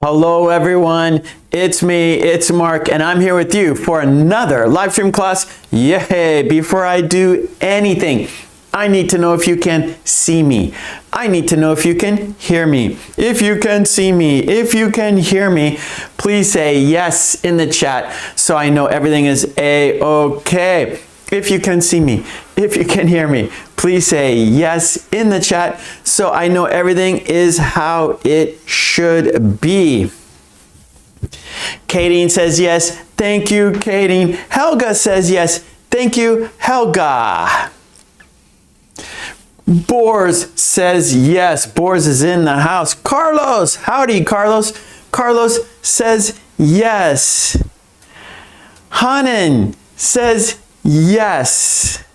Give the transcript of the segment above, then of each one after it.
Hello everyone, it's me, it's Mark, and I'm here with you for another live stream class. Yay! Before I do anything, I need to know if you can see me. I need to know if you can hear me. If you can see me, if you can hear me, please say yes in the chat so I know everything is A-okay. If you can see me, if you can hear me, please say yes in the chat so I know everything is how it should be. Kadeen says yes. Thank you, Kadeen. Helga says yes. Thank you, Helga. Boars says yes. Boars is in the house. Carlos, howdy, Carlos. Carlos says yes. Hanan says yes.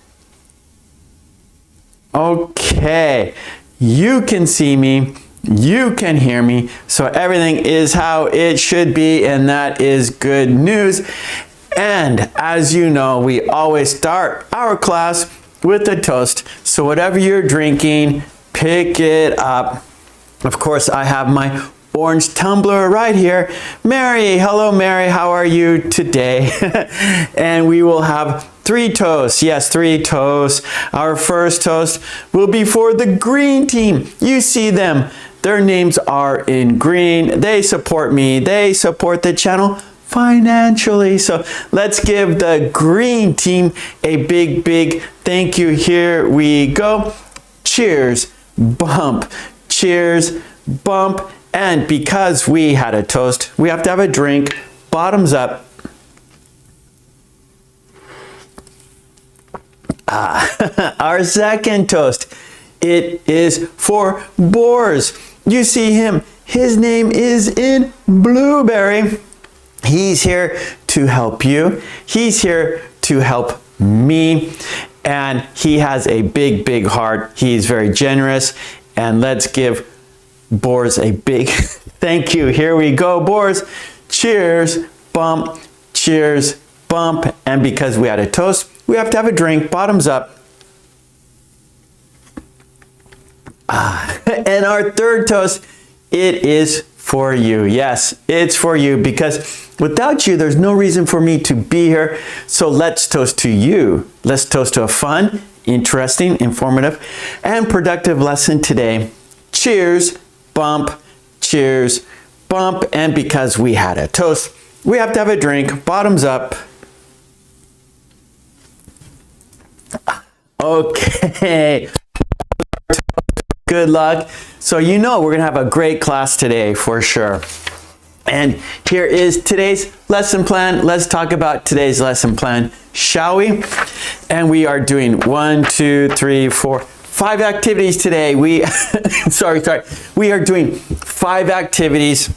Okay, you can see me, you can hear me, so everything is how it should be, and that is good news. And as you know, we always start our class with a toast, so whatever you're drinking, pick it up. Of course, I have my orange tumbler right here. Mary, hello Mary, how are you today? And we will have 3 toasts. Yes, 3 toasts. Our first toast will be for the green team. You see them. Their names are in green. They support me. They support the channel financially. So let's give the green team a big, big thank you. Here we go. Cheers, bump. Cheers, bump. And because we had a toast, we have to have a drink. Bottoms up. Our second toast, it is for Boars. You see him, his name is in Blueberry. He's here to help you. He's here to help me. And he has a big, big heart. He's very generous. And let's give Boars a big thank you. Here we go, Boars. Cheers, bump, cheers, bump. And because we had a toast, we have to have a drink. Bottoms up. And our third toast, it is for you. Yes, it's for you, because without you, there's no reason for me to be here. So let's toast to you. Let's toast to a fun, interesting, informative, and productive lesson today. Cheers, bump, cheers, bump. And because we had a toast, we have to have a drink. Bottoms up. Okay. Good luck. So you know we're going to have a great class today for sure. And here is today's lesson plan. Let's talk about today's lesson plan, shall we? And we are doing 1, 2, 3, 4, 5 activities today. We we are doing 5 activities.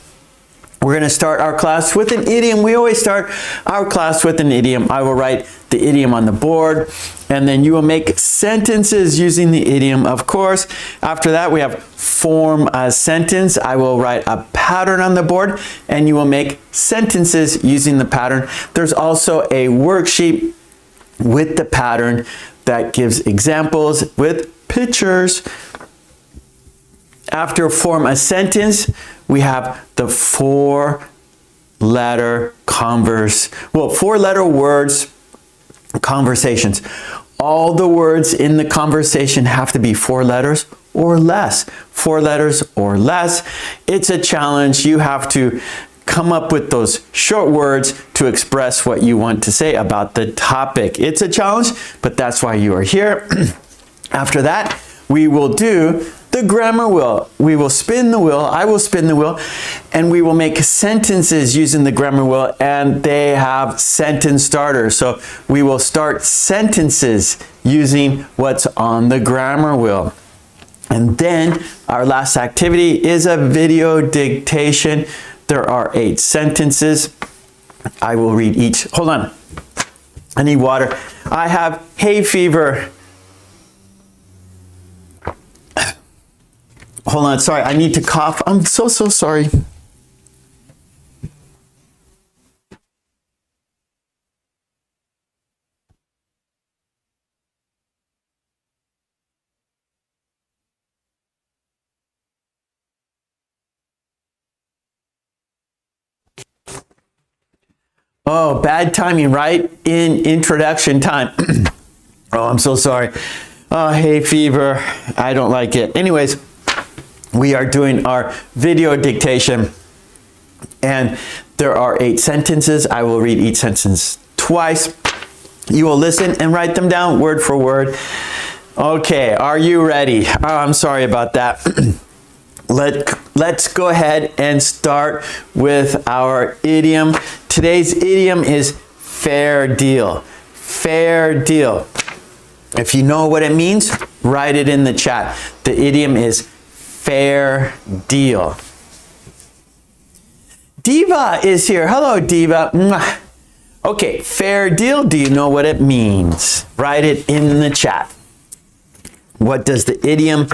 We're going to start our class with an idiom. We always start our class with an idiom. I will write the idiom on the board, and then you will make sentences using the idiom, of course. After that, we have form a sentence. I will write a pattern on the board, and you will make sentences using the pattern. There's also a worksheet with the pattern that gives examples with pictures. After form a sentence, we have the 4-letter words conversations. All the words in the conversation have to be 4 letters or less. 4 letters or less. It's a challenge. You have to come up with those short words to express what you want to say about the topic. It's a challenge, but that's why you are here. After that, we will do the grammar wheel. We will spin the wheel. I will spin the wheel, and we will make sentences using the grammar wheel, and they have sentence starters. So we will start sentences using what's on the grammar wheel. And then our last activity is a video dictation. There are 8 sentences. I will read each. Hold on. I need water. I have hay fever. Hold on, sorry, I need to cough. I'm so sorry. Oh, bad timing, right in introduction time. Oh, I'm so sorry. Oh, hay fever. I don't like it. Anyways, we are doing our video dictation, and there are 8 sentences. I will read each sentence twice. You will listen and write them down word for word. Okay, are you ready? Oh, I'm sorry about that. Let's go ahead and start with our idiom. Today's idiom is fair deal. Fair deal. If you know what it means, write it in the chat. The idiom is fair deal. Diva is here. Hello, Diva. Mwah. Okay, fair deal. Do you know what it means? Write it in the chat. What does the idiom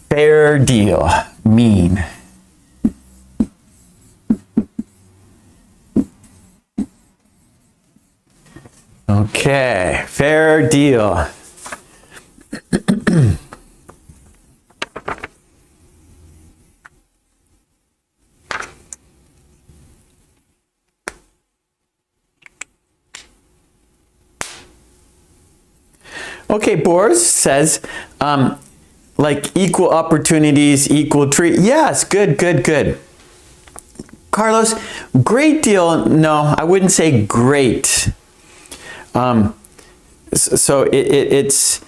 fair deal mean? Okay, fair deal. Okay, Boris says, like equal opportunities, equal treat. Yes, good, good, good. Carlos, great deal. No, I wouldn't say great. So it's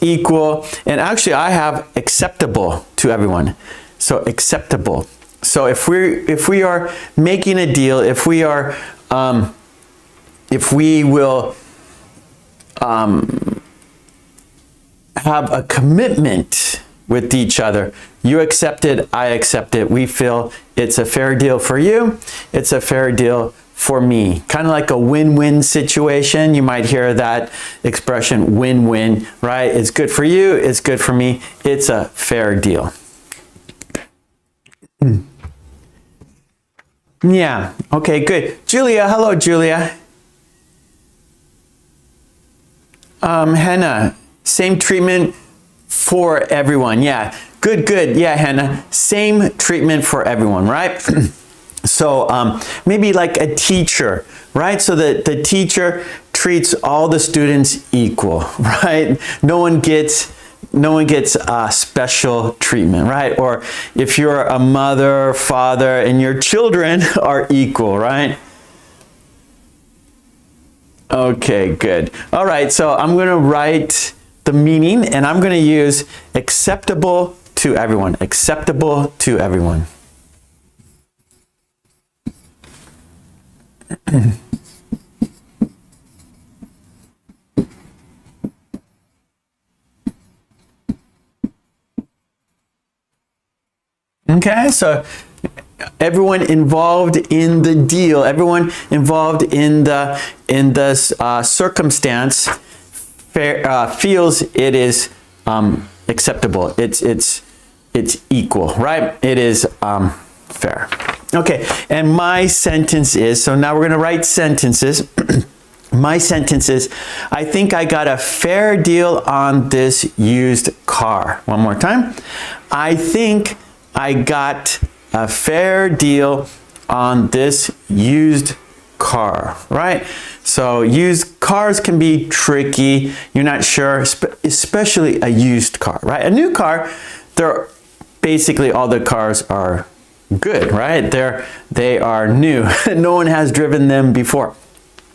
equal. And actually, I have acceptable to everyone. So acceptable. So if we are making a deal, if we will have a commitment with each other. You accept it, I accept it. We feel it's a fair deal for you, it's a fair deal for me. Kind of like a win-win situation. You might hear that expression, win-win, right? It's good for you, it's good for me. It's a fair deal. Yeah, okay, good. Julia, hello, Julia. Hannah, same treatment for everyone. Yeah, good, good. Yeah, Hannah, same treatment for everyone, right? So maybe like a teacher, right? So the teacher treats all the students equal, right? No one gets special treatment, right? Or if you're a mother, father, and your children are equal, right? Okay, good. All right, so I'm going to write the meaning, and I'm going to use acceptable to everyone. Acceptable to everyone. Okay, so everyone involved in the deal, everyone involved in the circumstance feels it is acceptable. It's equal, right? It is fair. Okay, and my sentence is, so now we're going to write sentences. My sentence is, I think I got a fair deal on this used car. One more time. I think I got a fair deal on this used car, right? So used cars can be tricky. You're not sure, especially a used car, right? A new car, they're basically all the cars are good, right? They are new. No one has driven them before.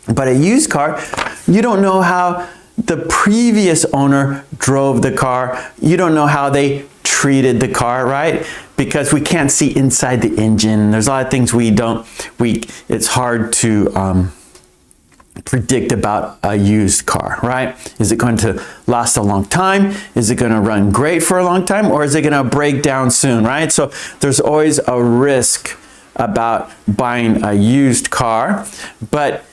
But a used car, you don't know how the previous owner drove the car. You don't know how they treated the car, right? Because we can't see inside the engine. There's a lot of things it's hard to predict about a used car, right? Is it going to last a long time? Is it going to run great for a long time? Or is it going to break down soon, right? So there's always a risk about buying a used car, but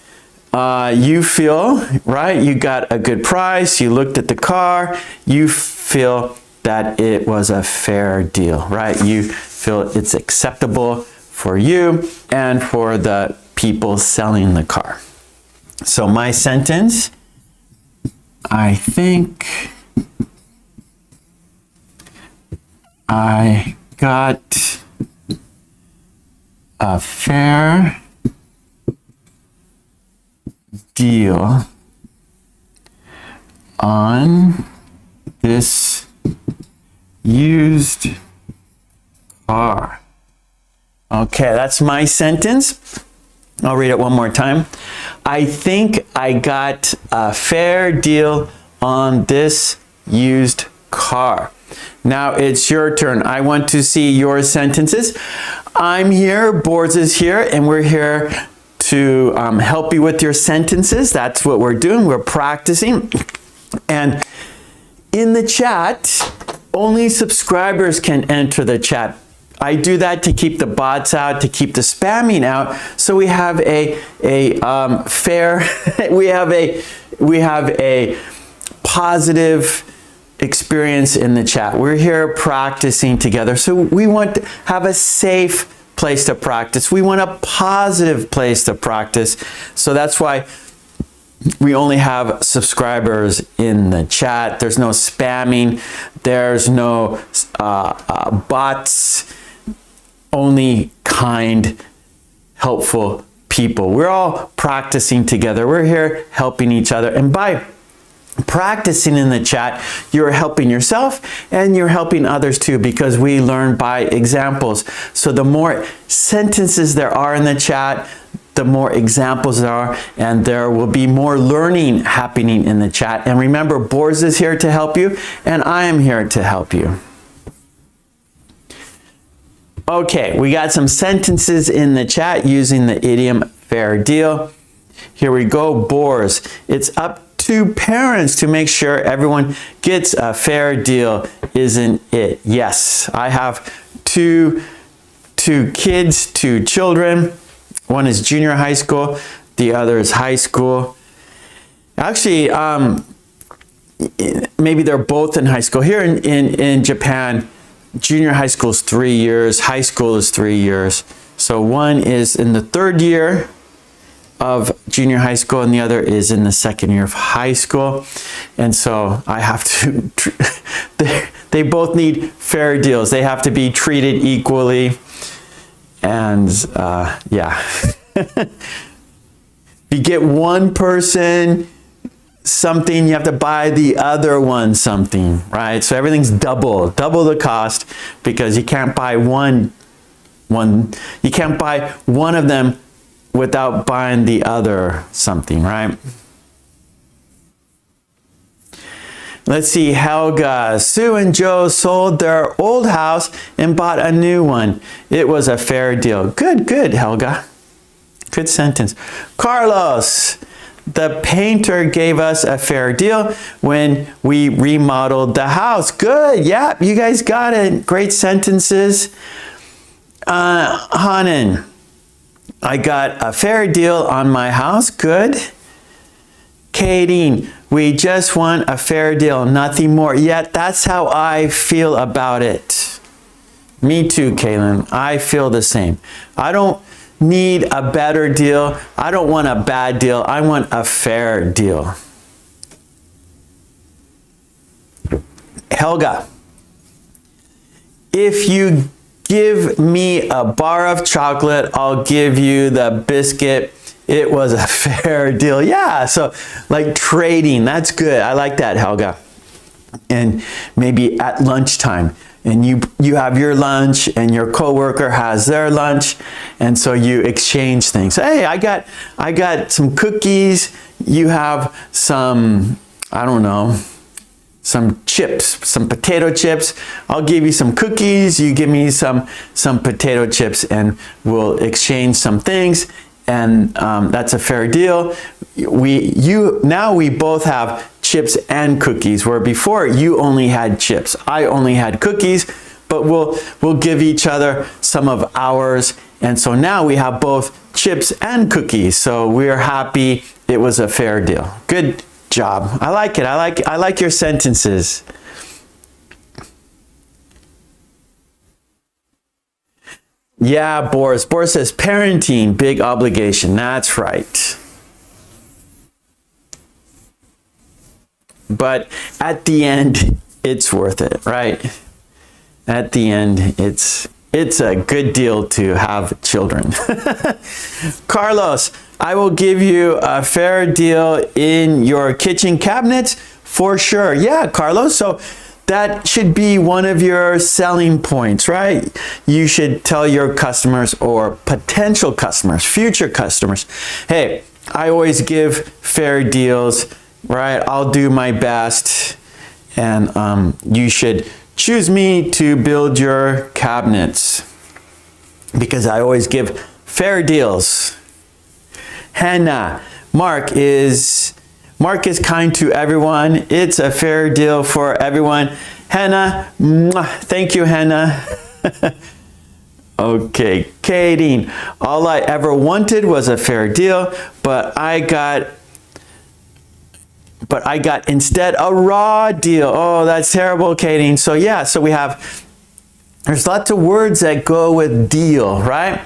you feel, right? You got a good price. You looked at the car. You feel that it was a fair deal, right? You feel it's acceptable for you and for the people selling the car. So my sentence, I think I got a fair deal on this used car. Okay, that's my sentence. I'll read it one more time. I think I got a fair deal on this used car. Now it's your turn. I want to see your sentences. I'm here, Boards is here, and we're here to help you with your sentences. That's what we're doing. We're practicing. And in the chat, only subscribers can enter the chat. I do that to keep the bots out, to keep the spamming out. So we have a fair, we have a positive experience in the chat. We're here practicing together. So we want to have a safe place to practice. We want a positive place to practice. So that's why we only have subscribers in the chat. There's no spamming. There's no bots. Only kind, helpful people. We're all practicing together. We're here helping each other. And by practicing in the chat, you're helping yourself and you're helping others too, because we learn by examples. So the more sentences there are in the chat, the more examples there are, and there will be more learning happening in the chat. And remember, Boards is here to help you, and I am here to help you. Okay, we got some sentences in the chat using the idiom fair deal. Here we go, Boards. It's up to parents to make sure everyone gets a fair deal, isn't it? Yes, I have two kids, 2 children. One is junior high school, the other is high school. Actually, maybe they're both in high school. Here in Japan, junior high school is 3 years, high school is 3 years. So one is in the 3rd year of junior high school and the other is in the 2nd year of high school. And so I have to, they both need fair deals. They have to be treated equally. And yeah, if you get one person something, you have to buy the other one something, right? So everything's double the cost, because you can't buy you can't buy one of them without buying the other something, right? Let's see, Helga. Sue and Joe sold their old house and bought a new one. It was a fair deal. Good, Helga. Good sentence. Carlos. The painter gave us a fair deal when we remodeled the house. Good. Yeah, you guys got it. Great sentences. Hanan. I got a fair deal on my house. Good. Kadeen. We just want a fair deal, nothing more. Yet that's how I feel about it. Me too, Kaylin. I feel the same. I don't need a better deal. I don't want a bad deal. I want a fair deal. Helga. If you give me a bar of chocolate, I'll give you the biscuit. It was a fair deal. Yeah, so like trading, that's good. I like that, Helga. And maybe at lunchtime, and you have your lunch and your coworker has their lunch, and so you exchange things. Hey, I got some cookies. You have some, I don't know, some chips, some potato chips. I'll give you some cookies. You give me some potato chips, and we'll exchange some things. And that's a fair deal. Now we both have chips and cookies, where before you only had chips, I only had cookies, but we'll give each other some of ours, and so now we have both chips and cookies. So we're happy. It was a fair deal. Good job. I like it. I like your sentences. Yeah, Boris. Boris says, parenting, big obligation. That's right. But at the end, it's worth it, right? At the end, it's It's a good deal to have children. Carlos, I will give you a fair deal in your kitchen cabinets for sure. Yeah, Carlos. So that should be one of your selling points, right? You should tell your customers or potential customers, future customers, hey, I always give fair deals, right? I'll do my best, and you should choose me to build your cabinets because I always give fair deals. Hannah, Mark is kind to everyone. It's a fair deal for everyone. Hannah, thank you, Hannah. Okay, Katie, all I ever wanted was a fair deal, but I got instead a raw deal. Oh, that's terrible, Katie. So yeah, so there's lots of words that go with deal, right?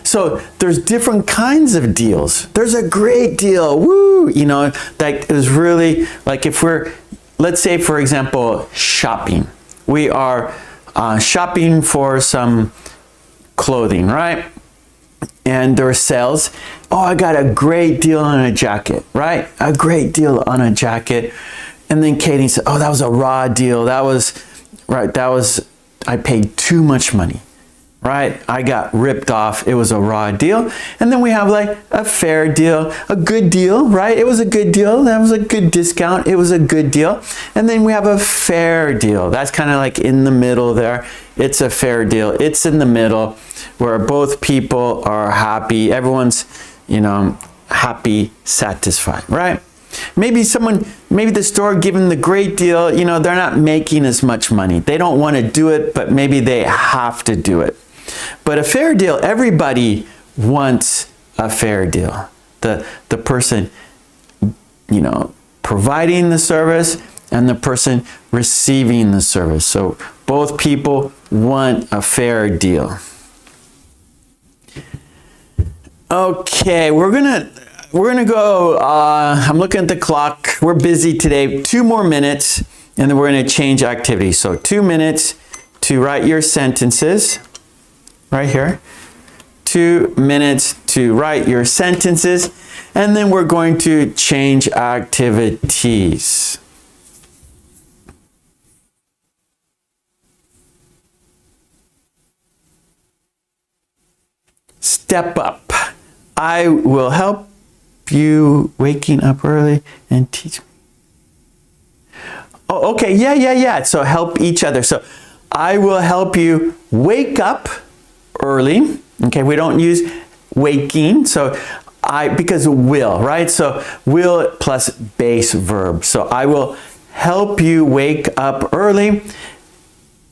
So there's different kinds of deals. There's a great deal, woo, that is really, like let's say for example, shopping. We are shopping for some clothing, right? And there are sales. Oh, I got a great deal on a jacket, right? A great deal on a jacket. And then Katie said, oh, that was a raw deal. I paid too much money, right? I got ripped off. It was a raw deal. And then we have like a fair deal, a good deal, right? It was a good deal. That was a good discount. It was a good deal. And then we have a fair deal. That's kind of like in the middle there. It's a fair deal. It's in the middle where both people are happy. Everyone's, happy, satisfied, right? Maybe the store giving the great deal, they're not making as much money. They don't want to do it, but maybe they have to do it. But a fair deal, everybody wants a fair deal. The person, providing the service and the person receiving the service. So both people want a fair deal. Okay, we're gonna go, I'm looking at the clock. We're busy today. 2 more minutes, and then we're gonna change activity. So 2 minutes to write your sentences, right here. 2 minutes to write your sentences, and then we're going to change activities. Step up. I will help you waking up early and teach me. Oh, okay, yeah. So help each other. So I will help you wake up early. Okay, we don't use waking. So because will, right? So will plus base verb. So I will help you wake up early,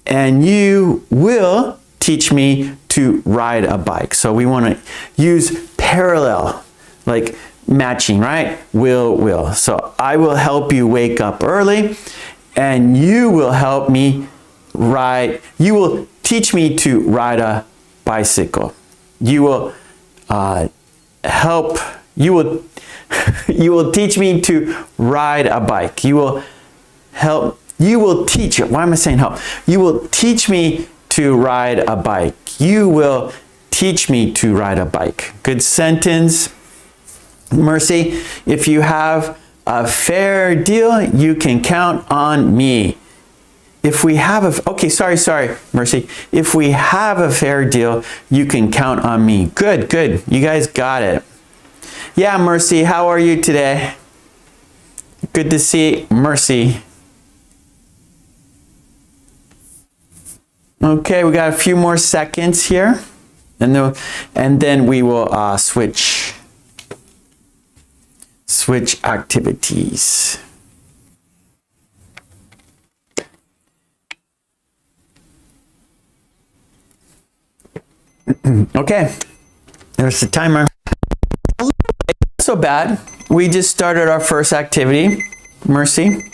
and you will teach me to ride a bike. So we want to use parallel, like matching, right? Will. So I will help you wake up early, and you will help me you will teach me to ride a bicycle. You will you will teach me to ride a bike. You will teach it. Why am I saying help? You will teach me to ride a bike. You will teach me to ride a bike. Good sentence. Mercy, if you have a fair deal, you can count on me. If we have okay, sorry, Mercy. If we have a fair deal, you can count on me. Good. You guys got it. Yeah, Mercy, how are you today? Good to see Mercy. Okay, we got a few more seconds here, and then we will switch activities. Okay, there's the timer. Not so bad. We just started our first activity. Mercy.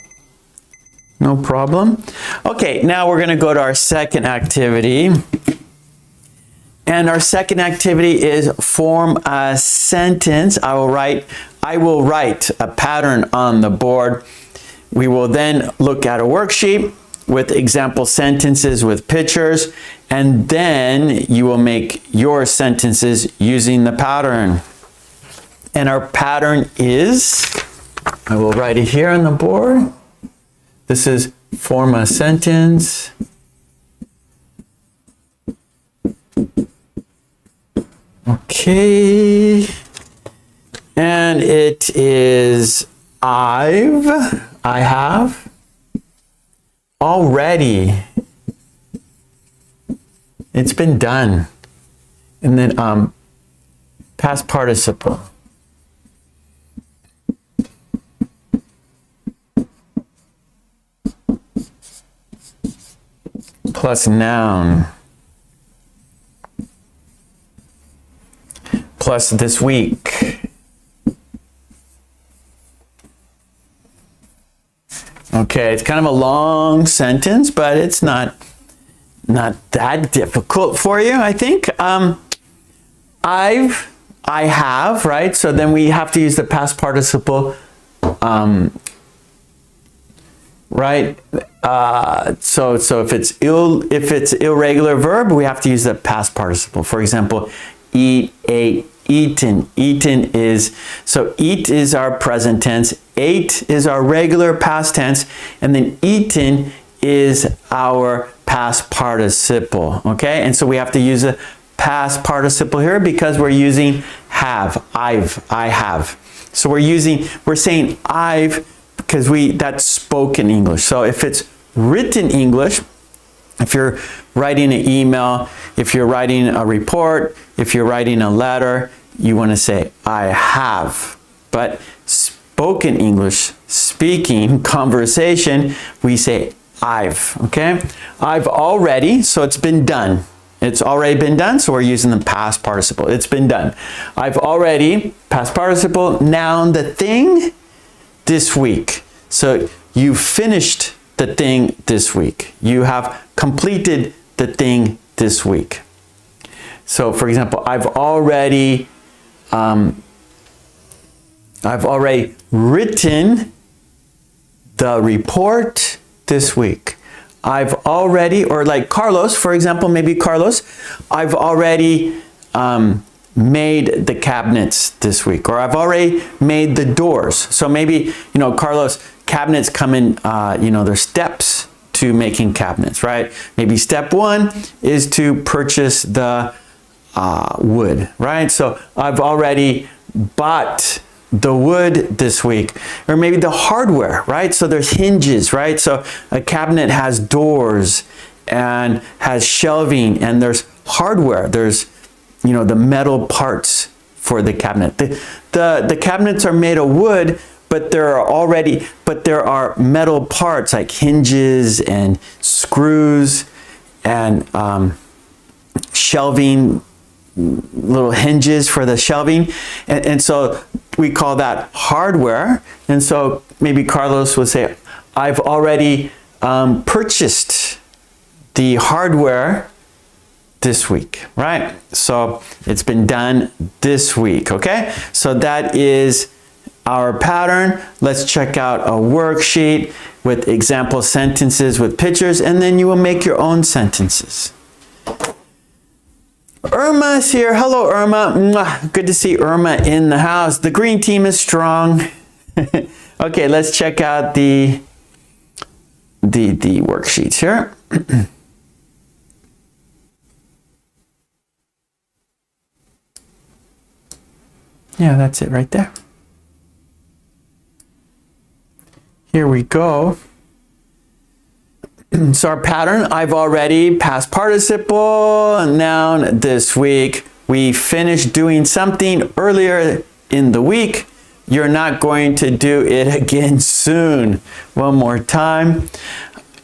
No problem. Okay, now we're going to go to our second activity. And our second activity is form a sentence. I will write a pattern on the board. We will then look at a worksheet. with example sentences with pictures, and then you will make your sentences using the pattern. And our pattern is, I will write it here on the board. This is form a sentence. Okay. And it is I have already. It's been done. And then past participle. Plus noun. Plus this week. Okay, it's kind of a long sentence, but it's not that difficult for you, I think. I have, right? So then we have to use the past participle, right? So if it's irregular verb, we have to use the past participle. For example, eat, ate, eaten. Eaten is, so eat is our present tense, ate is our regular past tense, and then eaten is our past participle, okay? And so we have to use a past participle here because we're using have, I have. So we're saying I've because that's spoken English. So if it's written English, if you're writing an email, if you're writing a report, if you're writing a letter, you want to say I have. But spoken English, speaking, conversation, we say I've, okay? I've already, so it's been done. It's already been done, so we're using the past participle. It's been done. I've already, past participle, noun, the thing, this week. So you finished the thing this week. You have completed the thing this week. So for example, I've already written the report this week. I've already, or like Carlos, for example, maybe Carlos, I've already made the cabinets this week, or I've already made the doors. So maybe, Carlos, cabinets come in, there's steps to making cabinets, right? Maybe step one is to purchase the wood, right? So I've already bought the wood this week, or maybe the hardware, right? So there's hinges, right? So a cabinet has doors and has shelving, and there's hardware. There's, the metal parts for the cabinet. The cabinets are made of wood, but there are metal parts like hinges and screws and shelving, little hinges for the shelving, and so we call that hardware. And so maybe Carlos would say, I've already purchased the hardware this week, right? So it's been done this week, okay? So that is our pattern. Let's check out a worksheet with example sentences with pictures, and then you will make your own sentences. Irma's here. Hello, Irma. Mwah. Good to see Irma in the house. The green team is strong. Okay, let's check out the worksheets here. Yeah, that's it right there. Here we go. So our pattern, I've already, past participle, noun, this week. We finished doing something earlier in the week. You're not going to do it again soon. One more time.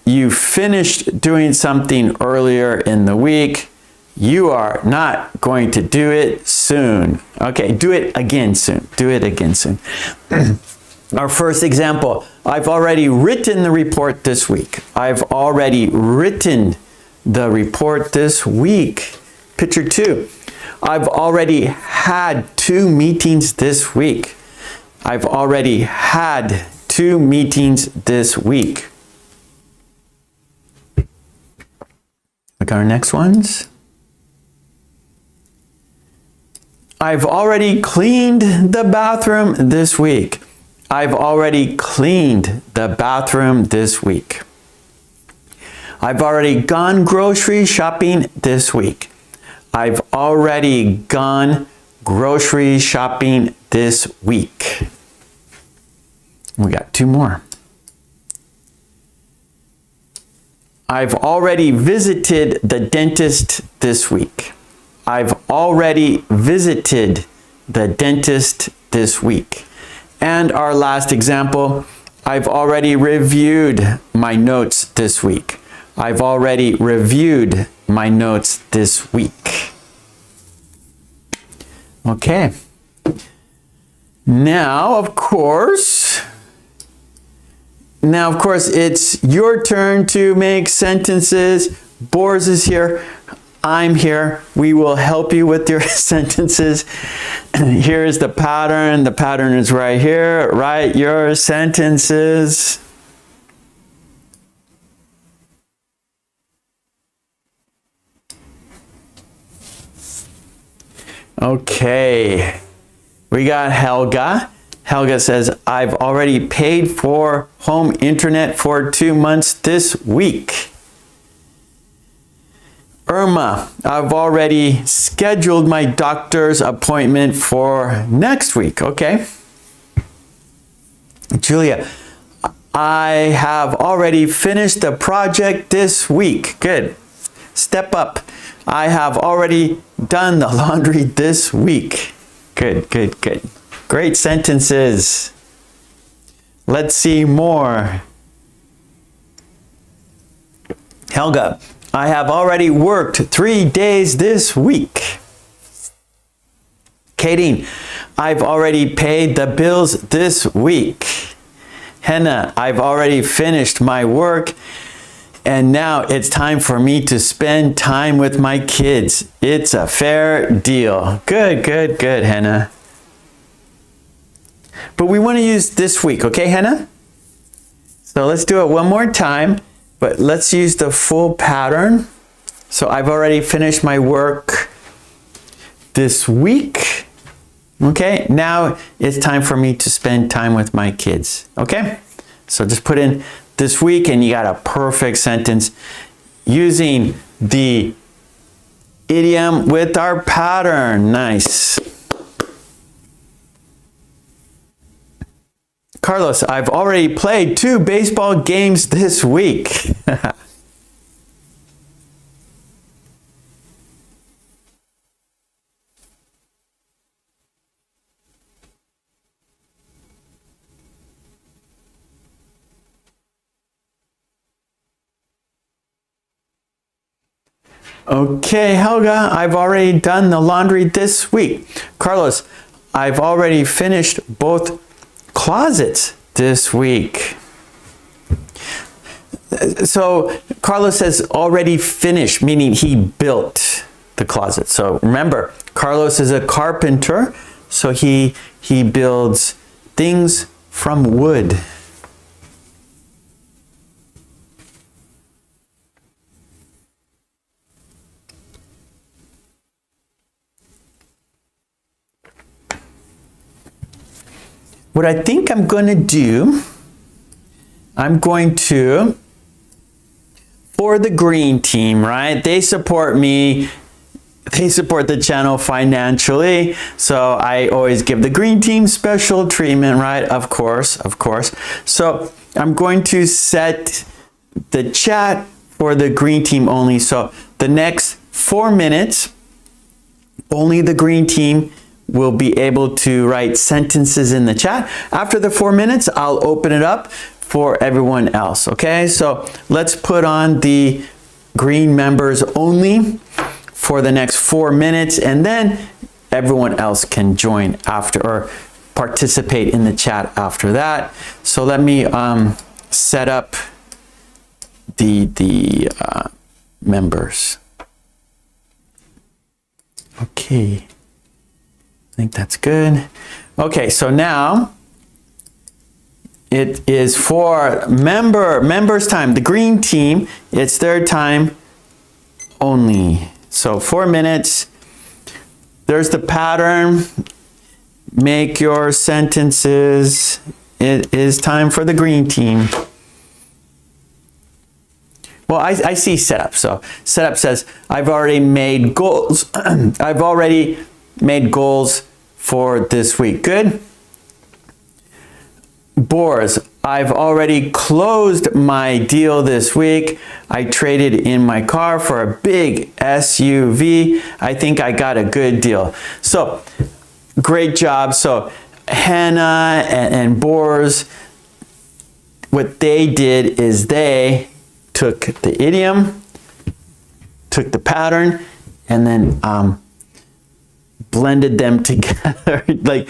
You finished doing something earlier in the week. You are not going to do it soon. Okay, do it again soon. Do it again soon. Our first example, I've already written the report this week. I've already written the report this week. Picture 2, I've already had 2 meetings this week. I've already had 2 meetings this week. Look at our next ones. I've already cleaned the bathroom this week. I've already cleaned the bathroom this week. I've already gone grocery shopping this week. I've already gone grocery shopping this week. We got 2 more. I've already visited the dentist this week. I've already visited the dentist this week. And our last example, I've already reviewed my notes this week. I've already reviewed my notes this week. Okay. Now, of course, it's your turn to make sentences. Boris is here. I'm here. We will help you with your sentences. Here's the pattern. The pattern is right here. Write your sentences. Okay. We got Helga. Helga says, I've already paid for home internet for 2 months this week. Irma, I've already scheduled my doctor's appointment for next week. Okay. Julia, I have already finished the project this week. Good. Step up. I have already done the laundry this week. Good, good, good. Great sentences. Let's see more. Helga, I have already worked 3 days this week. Kadeen, I've already paid the bills this week. Henna, I've already finished my work and now it's time for me to spend time with my kids. It's a fair deal. Good, good, good, Henna. But we want to use this week, okay, Henna? So let's do it one more time, but let's use the full pattern. So I've already finished my work this week. Okay, now it's time for me to spend time with my kids. Okay, so just put in this week and you got a perfect sentence using the idiom with our pattern. Nice. Carlos, I've already played 2 baseball games this week. Okay, Helga, I've already done the laundry this week. Carlos, I've already finished both closets this week. So Carlos says already finished, meaning he built the closet. So remember, Carlos is a carpenter, so he builds things from wood. What I think I'm going to do, for the green team, right? They support me. They support the channel financially. So I always give the green team special treatment, right? Of course, of course. So I'm going to set the chat for the green team only. So the next 4 minutes, only the green team will be able to write sentences in the chat. After the 4 minutes, I'll open it up for everyone else, okay? So let's put on the green members only for the next 4 minutes, and then everyone else can join after or participate in the chat after that. So let me set up the members. Okay. I think that's good. Okay, so now it is for members time. The green team, it's their time only. So 4 minutes. There's the pattern. Make your sentences. It is time for the green team. Well, I see setup. So setup says, I've already made goals. I've already made goals for this week. Good. Boars, I've already closed my deal this week. I traded in my car for a big SUV. I think I got a good deal. So great job. So Hannah and Boars, what they did is they took the idiom, took the pattern, and then blended them together, like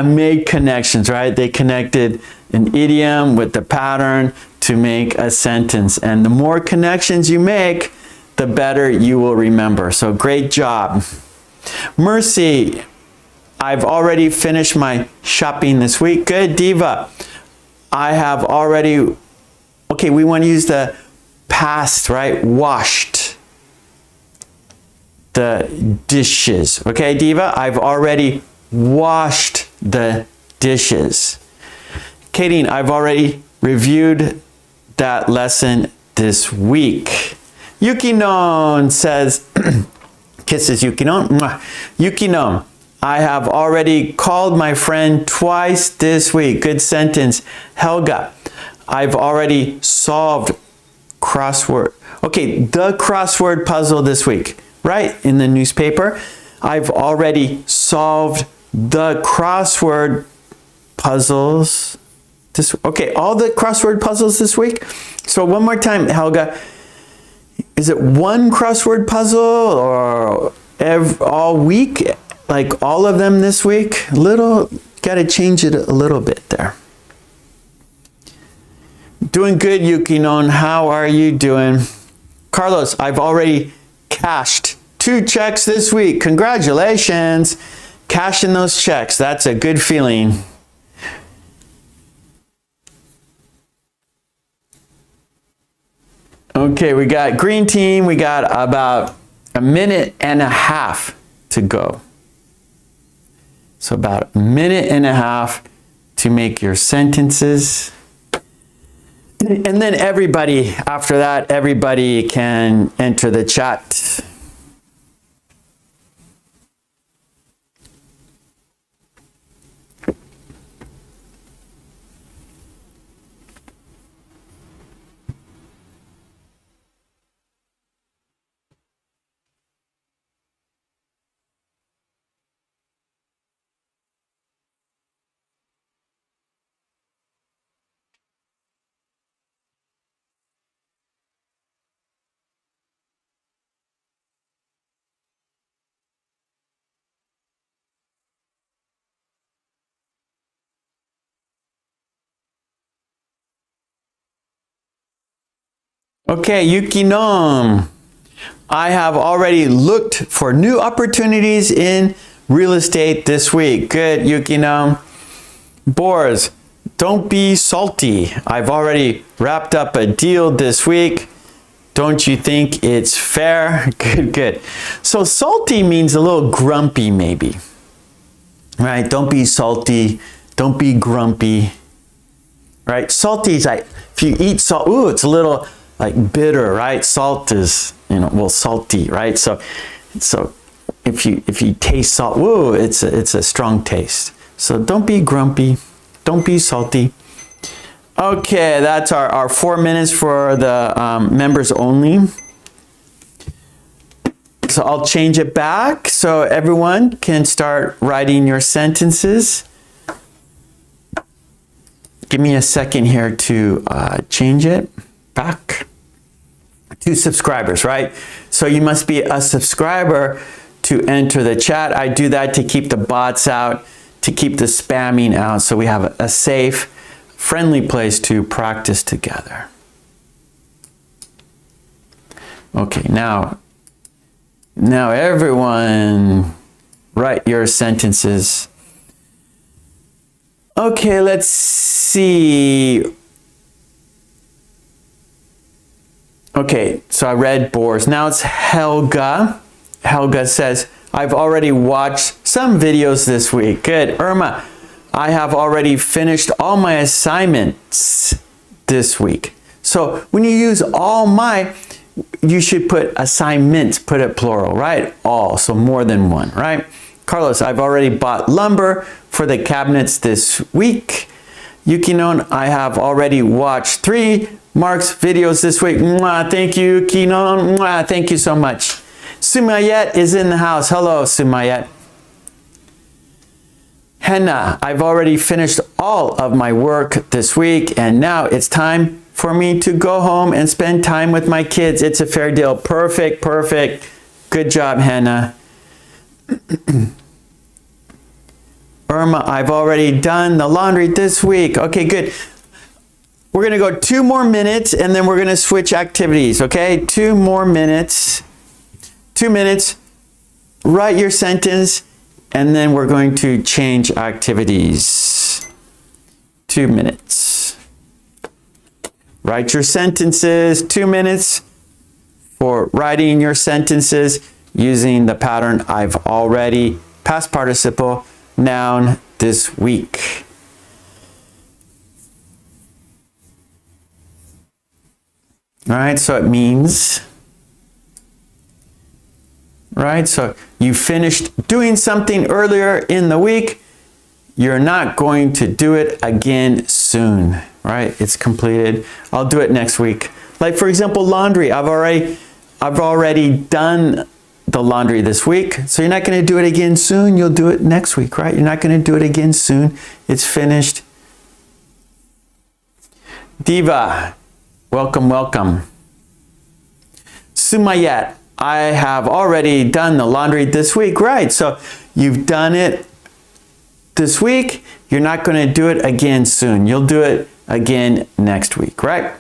made connections, right? They connected an idiom with the pattern to make a sentence. And the more connections you make, the better you will remember. So great job. Mercy, I've already finished my shopping this week. Good. Diva, I have already, okay, we want to use the past, right? Washed the dishes. Okay, Diva, I've already washed the dishes. Katie, I've already reviewed that lesson this week. Yukinon says, kisses Yukinon. Yukinon, I have already called my friend twice this week. Good sentence. Helga, I've already solved crossword. Okay, the crossword puzzle this week, right? In the newspaper. I've already solved the crossword puzzles. Okay, all the crossword puzzles this week. So one more time, Helga. Is it one crossword puzzle or all week? Like all of them this week? Gotta change it a little bit there. Doing good, Yukinon. How are you doing? Carlos, I've already cashed 2 checks this week. Congratulations. Cashing those checks. That's a good feeling. Okay, we got green team. We got about a minute and a half to go. So about a minute and a half to make your sentences. And then everybody, after that, everybody can enter the chat. Okay, Yukinom. I have already looked for new opportunities in real estate this week. Good, Yukinom. Boars, don't be salty. I've already wrapped up a deal this week. Don't you think it's fair? Good, good. So salty means a little grumpy maybe. Right? Don't be salty. Don't be grumpy. Right? Salty is like, if you eat salt, ooh, it's a little like bitter, right? Salt is, well, salty, right? So if you taste salt, whoa, it's a strong taste. So don't be grumpy, don't be salty. Okay, that's our 4 minutes for the members only. So I'll change it back so everyone can start writing your sentences. Give me a second here to change it back to subscribers, right? So you must be a subscriber to enter the chat. I do that to keep the bots out, to keep the spamming out, so we have a safe, friendly place to practice together. Okay, now everyone write your sentences. Okay, let's see. Okay, so I read Boris. Now it's Helga. Helga says, I've already watched some videos this week. Good. Irma, I have already finished all my assignments this week. So when you use all my, you should put assignments, put it plural, right? All, so more than one, right? Carlos, I've already bought lumber for the cabinets this week. Yukinon, I have already watched 3 Mark's videos this week. Mwah, thank you, Yukinon. Mwah, thank you so much. Sumayet is in the house. Hello, Sumayet. Henna, I've already finished all of my work this week, and now it's time for me to go home and spend time with my kids. It's a fair deal. Perfect, perfect. Good job, Henna. Irma, I've already done the laundry this week. Okay, good. We're going to go 2 more minutes and then we're going to switch activities, okay? 2 more minutes. 2 minutes. Write your sentence and then we're going to change activities. 2 minutes. Write your sentences. 2 minutes for writing your sentences using the pattern I've already past participle noun this week. All right, so it means, right? So you finished doing something earlier in the week. You're not going to do it again soon, right? It's completed. I'll do it next week. Like for example, laundry. I've already done the laundry this week. So you're not going to do it again soon. You'll do it next week, right? You're not going to do it again soon. It's finished. Diva, welcome, welcome. Sumayet, I have already done the laundry this week. Right, so you've done it this week. You're not going to do it again soon. You'll do it again next week, right?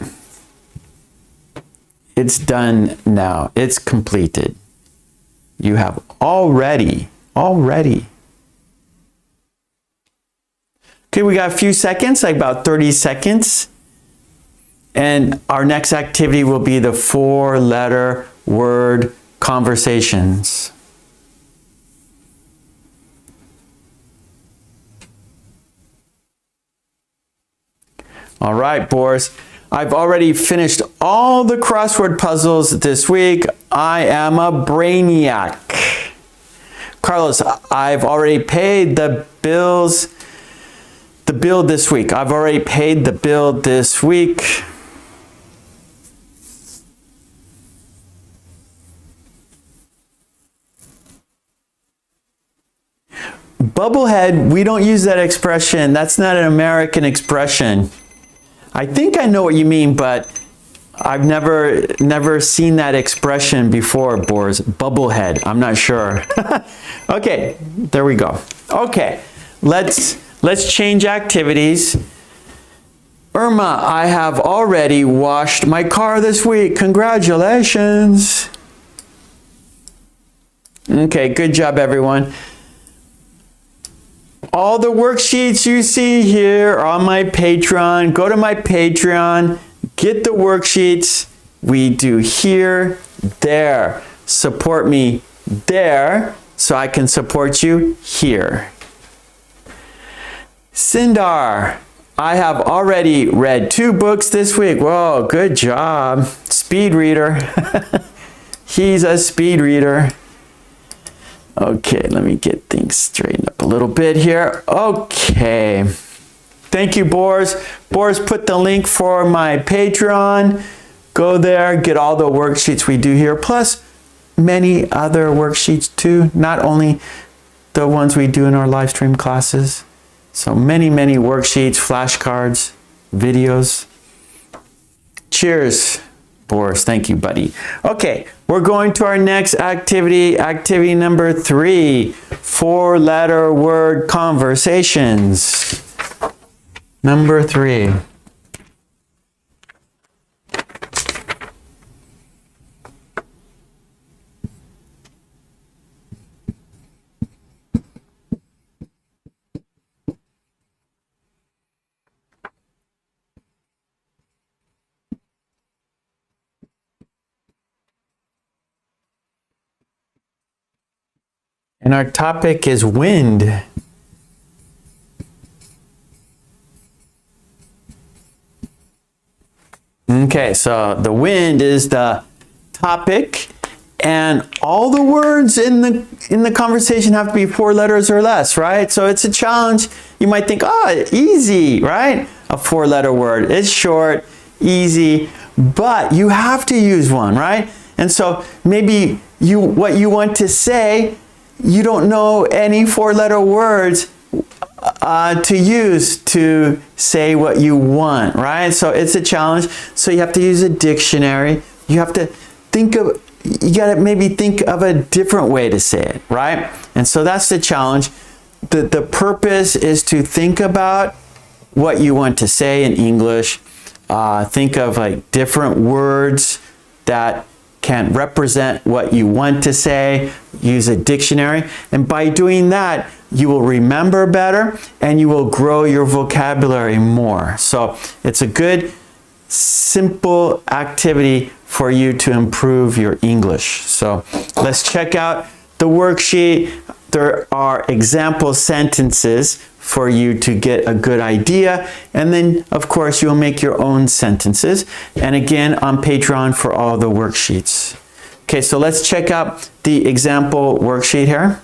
It's done now. It's completed. You have already. Okay, we got a few seconds, like about 30 seconds. And our next activity will be the 4-letter word conversations. All right, Boris. I've already finished all the crossword puzzles this week. I am a brainiac. Carlos, I've already paid the bill this week. I've already paid the bill this week. Bubblehead, we don't use that expression. That's not an American expression. I think I know what you mean, but I've never seen that expression before, Boris. Bubblehead, I'm not sure. Okay, there we go. Okay, let's change activities. Irma, I have already washed my car this week. Congratulations. Okay, good job, everyone. All the worksheets you see here are on my Patreon. Go to my Patreon, get the worksheets. We do here, there. Support me there so I can support you here. Sindar, I have already read 2 books this week. Whoa, good job. Speed reader. He's a speed reader. Okay, let me get things straightened up a little bit here. Okay. Thank you, Boris. Boris put the link for my Patreon. Go there, get all the worksheets we do here, plus many other worksheets too, not only the ones we do in our live stream classes. So many worksheets, flashcards, videos. Cheers, Boris. Thank you, buddy. Okay, we're going to our next activity, activity number 3, 4-letter word conversations. Number 3. And our topic is wind. Okay, so the wind is the topic, and all the words in the conversation have to be 4 letters or less, right? So it's a challenge. You might think, oh, easy, right? A 4-letter word. It's short, easy, but you have to use one, right? And so maybe what you want to say, you don't know any 4-letter words to use to say what you want, right? So it's a challenge. So you have to use a dictionary. You have to you gotta maybe think of a different way to say it, right? And so that's the challenge. The purpose is to think about what you want to say in English. Think of like different words that can represent what you want to say. Use a dictionary. And by doing that, you will remember better and you will grow your vocabulary more. So it's a good, simple activity for you to improve your English. So let's check out the worksheet. There are example sentences for you to get a good idea. And then, of course, you'll make your own sentences. And again, on Patreon for all the worksheets. Okay, so let's check out the example worksheet here.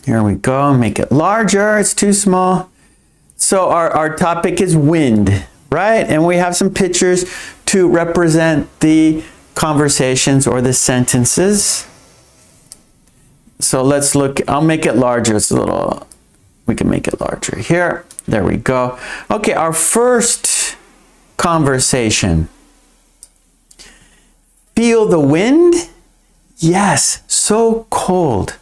Here we go. Make it larger. It's too small. So our topic is wind, right? And we have some pictures to represent the conversations or the sentences. So let's look. I'll make it larger. It's a little, we can make it larger here. There we go. Okay, our first conversation. Feel the wind? Yes, so cold.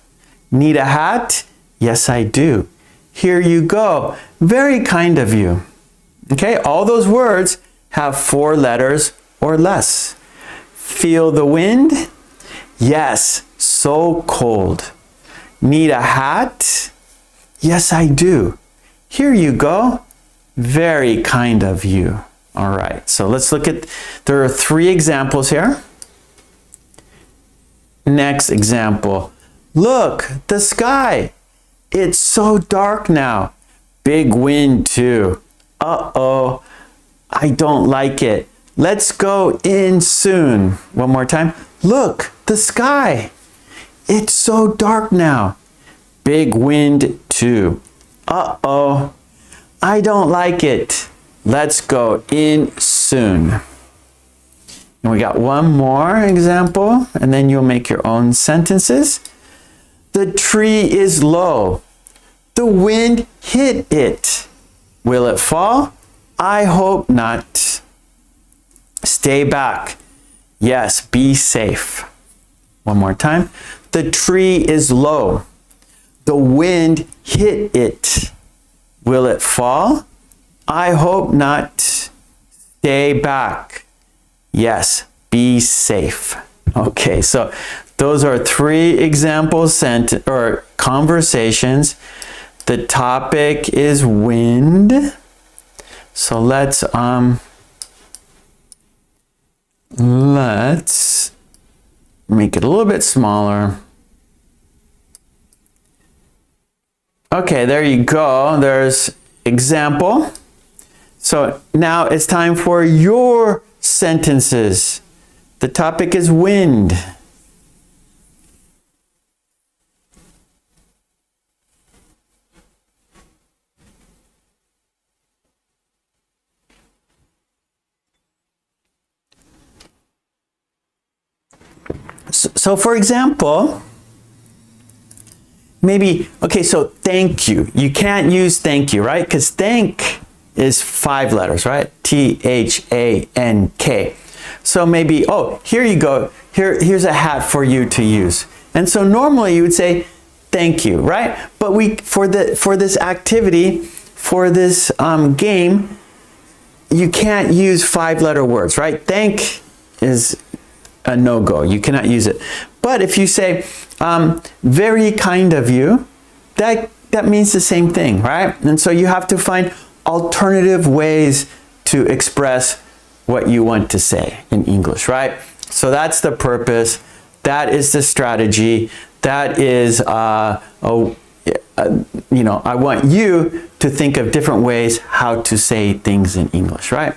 Need a hat? Yes, I do. Here you go. Very kind of you. Okay, all those words have 4 letters or less. Feel the wind? Yes, so cold. Need a hat? Yes, I do. Here you go. Very kind of you. All right, so let's look at, there are 3 examples here. Next example. Look, the sky. It's so dark now. Big wind too. Uh-oh, I don't like it. Let's go in soon. One more time. Look, the sky. It's so dark now. Big wind too. Uh-oh, I don't like it. Let's go in soon. And we got one more example, and then you'll make your own sentences. The tree is low. The wind hit it. Will it fall? I hope not. Stay back. Yes, be safe. One more time. The tree is low. The wind hit it. Will it fall? I hope not. Stay back. Yes, be safe. Okay, so those are 3 examples or conversations. The topic is wind. So let's make it a little bit smaller. Okay, there you go. There's example. So now it's time for your sentences. The topic is wind. So for example, maybe, okay, so thank you. You can't use thank you, right? Because thank is 5 letters, right? T-H-A-N-K. So maybe, oh, here you go. Here's a hat for you to use. And so normally you would say thank you, right? But for this activity, for this game, you can't use 5-letter words, right? Thank is a no-go. You cannot use it. But if you say very kind of you, that means the same thing, right? And so you have to find alternative ways to express what you want to say in English, right? So that's the purpose. That is the strategy. That is, you know, I want you to think of different ways how to say things in English, right?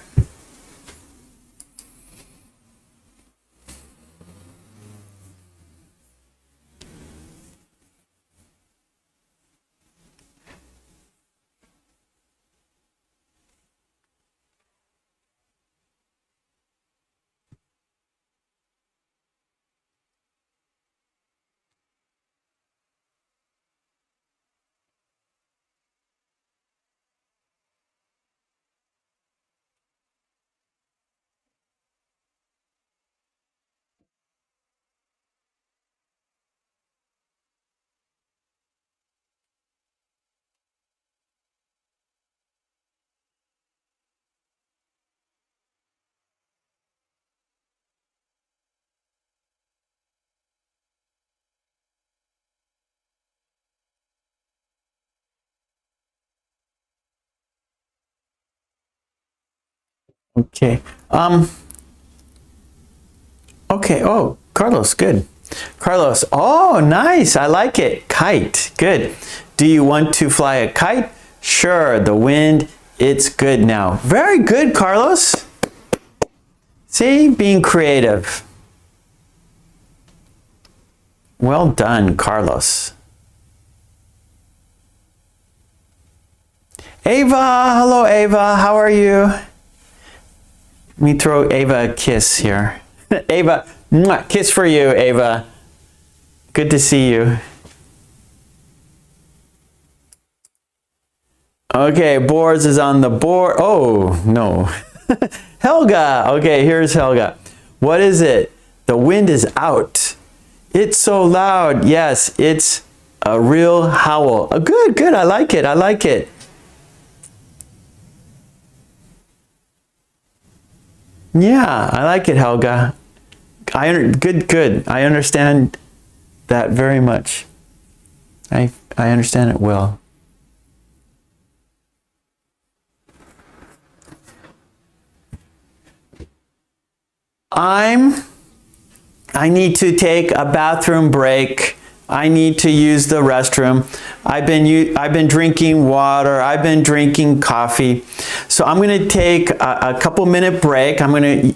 Okay. Okay. Oh, Carlos, good. Carlos. Oh, nice. I like it. Kite. Good. Do you want to fly a kite? Sure. The wind. It's good now. Very good, Carlos. See, being creative. Well done, Carlos. Ava. Hello, Ava. How are you? Let me throw Ava a kiss here. Ava, mwah, kiss for you, Ava. Good to see you. Okay, Boris is on the board. Oh, no. Helga. Okay, here's Helga. What is it? The wind is out. It's so loud. Yes, it's a real howl. Oh, good, good. I like it. I like it. Yeah, I like it, Helga. Good, good. I understand that very much. I understand it well. I need to take a bathroom break. I need to use the restroom. I've been drinking water. I've been drinking coffee. So I'm going to take a couple minute break. I'm going to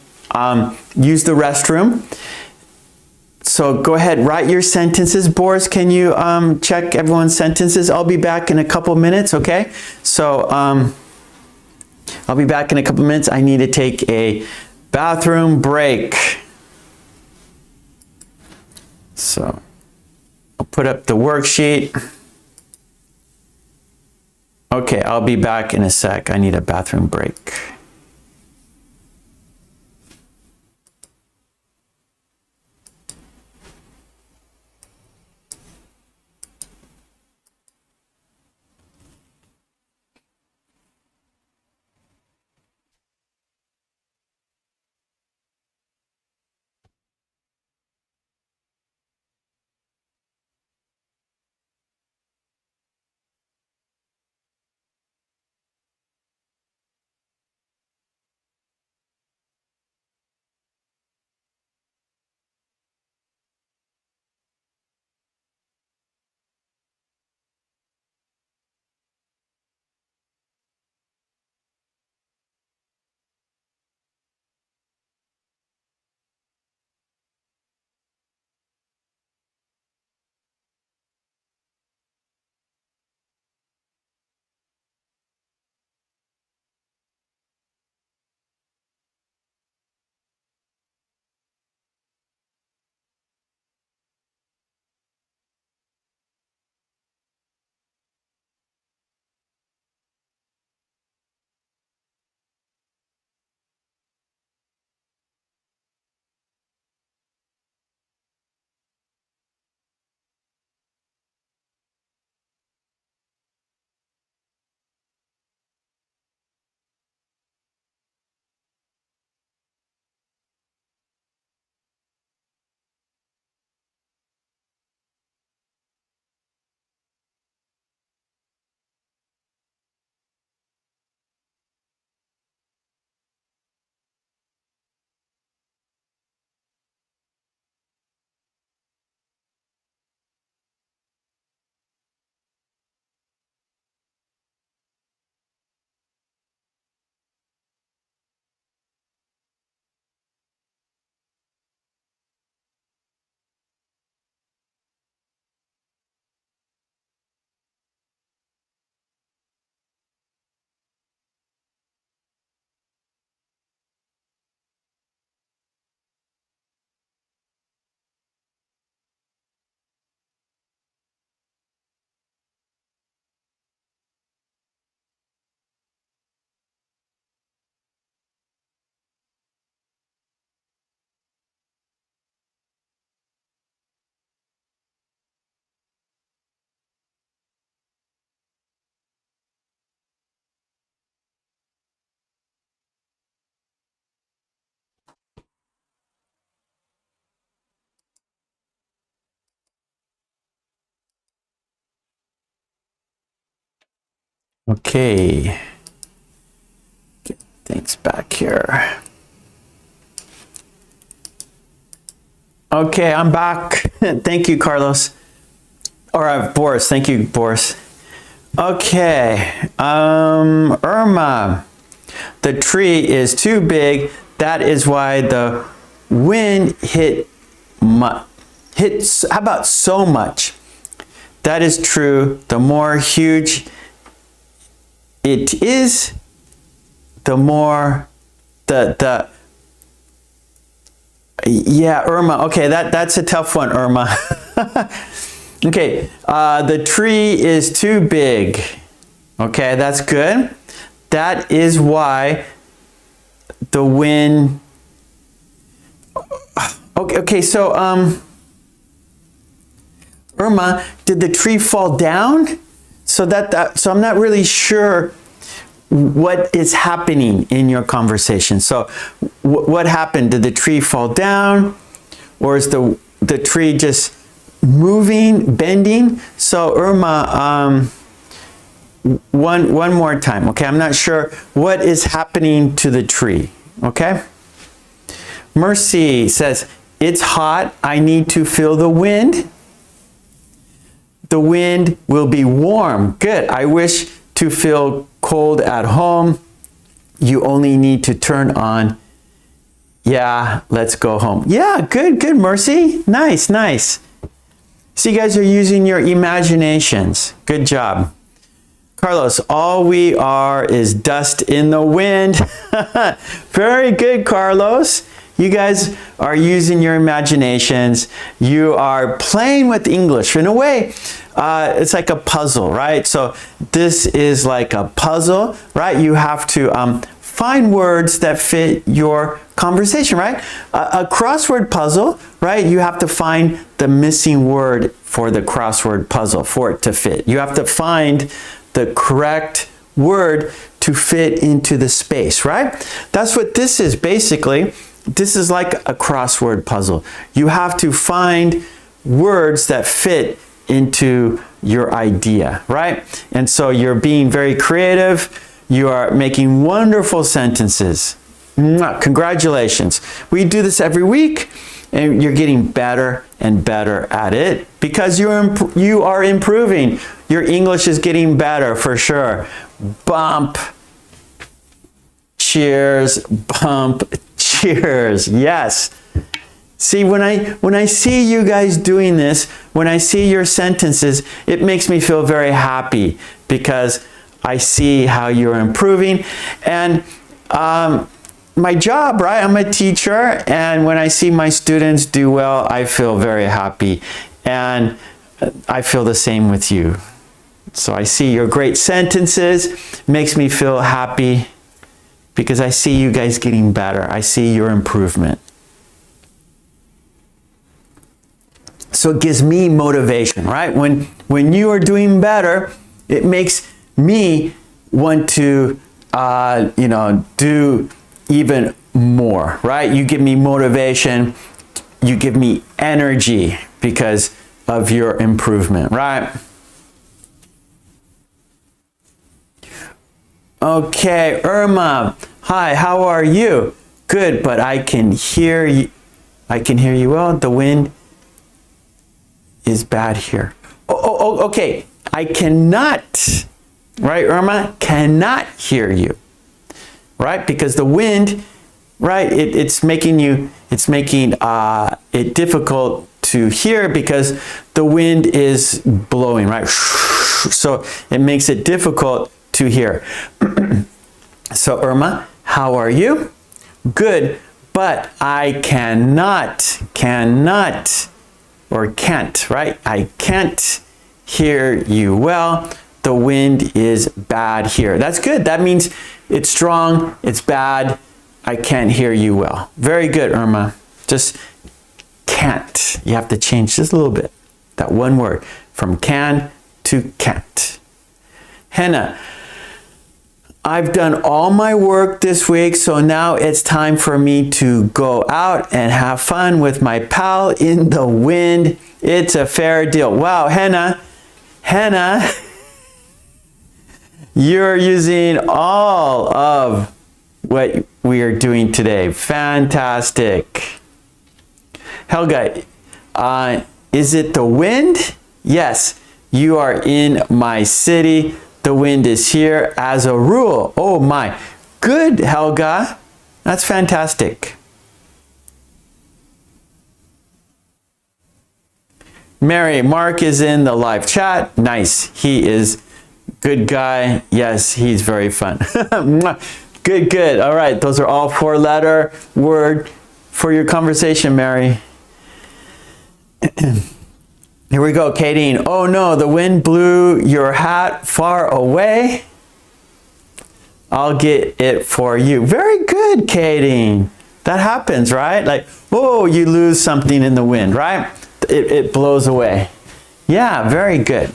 use the restroom. So go ahead, write your sentences. Boris, can you check everyone's sentences? I'll be back in a couple minutes, okay? So I'll be back in a couple minutes. I need to take a bathroom break. So I'll put up the worksheet. Okay, I'll be back in a sec. I need a bathroom break. Okay. Get things back here. Okay, I'm back. Thank you, Carlos. Or Boris. Thank you, Boris. Okay. Irma. The tree is too big. That is why the wind hits. How about so much? That is true. The more huge it is, the more yeah, Irma. Okay, that's a tough one, Irma. Okay, the tree is too big. Okay, that's good. That is why the wind. Okay, so Irma, did the tree fall down? So so I'm not really sure what is happening in your conversation. So what happened? Did the tree fall down, or is the tree just moving, bending? So Irma, one more time. Okay, I'm not sure what is happening to the tree. Okay. Mercy says, it's hot. I need to feel the wind. The wind will be warm. Good. I wish to feel cold at home. You only need to turn on. Yeah, let's go home. Yeah, good, Mercy. Nice, nice. So you guys are using your imaginations. Good job. Carlos, all we are is dust in the wind. Very good, Carlos. You guys are using your imaginations. You are playing with English. In a way, it's like a puzzle, right? So this is like a puzzle, right? You have to find words that fit your conversation, right? A crossword puzzle, right? You have to find the missing word for the crossword puzzle for it to fit. You have to find the correct word to fit into the space, right? That's what this is basically. This is like a crossword puzzle. You have to find words that fit into your idea, right? And so you're being very creative. You are making wonderful sentences. Congratulations. We do this every week, and you're getting better and better at it because you are improving. Your English is getting better for sure. Bump. Cheers. Bump. Cheers. Yes. See, when I see you guys doing this, when I see your sentences, it makes me feel very happy because I see how you're improving. And my job, right? I'm a teacher, and when I see my students do well, I feel very happy. And I feel the same with you. So I see your great sentences, makes me feel happy because I see you guys getting better. I see your improvement. So it gives me motivation, right? When you are doing better, it makes me want to, do even more, right? You give me motivation, you give me energy because of your improvement, right? Okay, Irma. Hi, how are you? Good, but I can hear you. I can hear you well. The wind is bad here. Okay. I cannot, right, Irma? Cannot hear you, right? Because the wind, right? It's making it difficult to hear because the wind is blowing, right? So it makes it difficult to hear. So Irma, how are you? Good, but I cannot, or can't, right? I can't hear you well. The wind is bad here. That's good. That means it's strong, it's bad. I can't hear you well. Very good, Irma. Just can't. You have to change just a little bit. That one word from can to can't. Hannah, I've done all my work this week, so now it's time for me to go out and have fun with my pal in the wind. It's a fair deal. Wow, Hannah, You're using all of what we are doing today. Fantastic. Helga, is it the wind? Yes, you are in my city. The wind is here as a rule. Oh my. Good, Helga. That's fantastic. Mary, Mark is in the live chat. Nice. He is good guy. Yes, he's very fun. Good, good. All right. Those are all 4-letter word for your conversation, Mary. Here we go, Kadeen. Oh no, the wind blew your hat far away. I'll get it for you. Very good, Kadeen. That happens, right? Like, oh, you lose something in the wind, right? It blows away. Yeah, very good.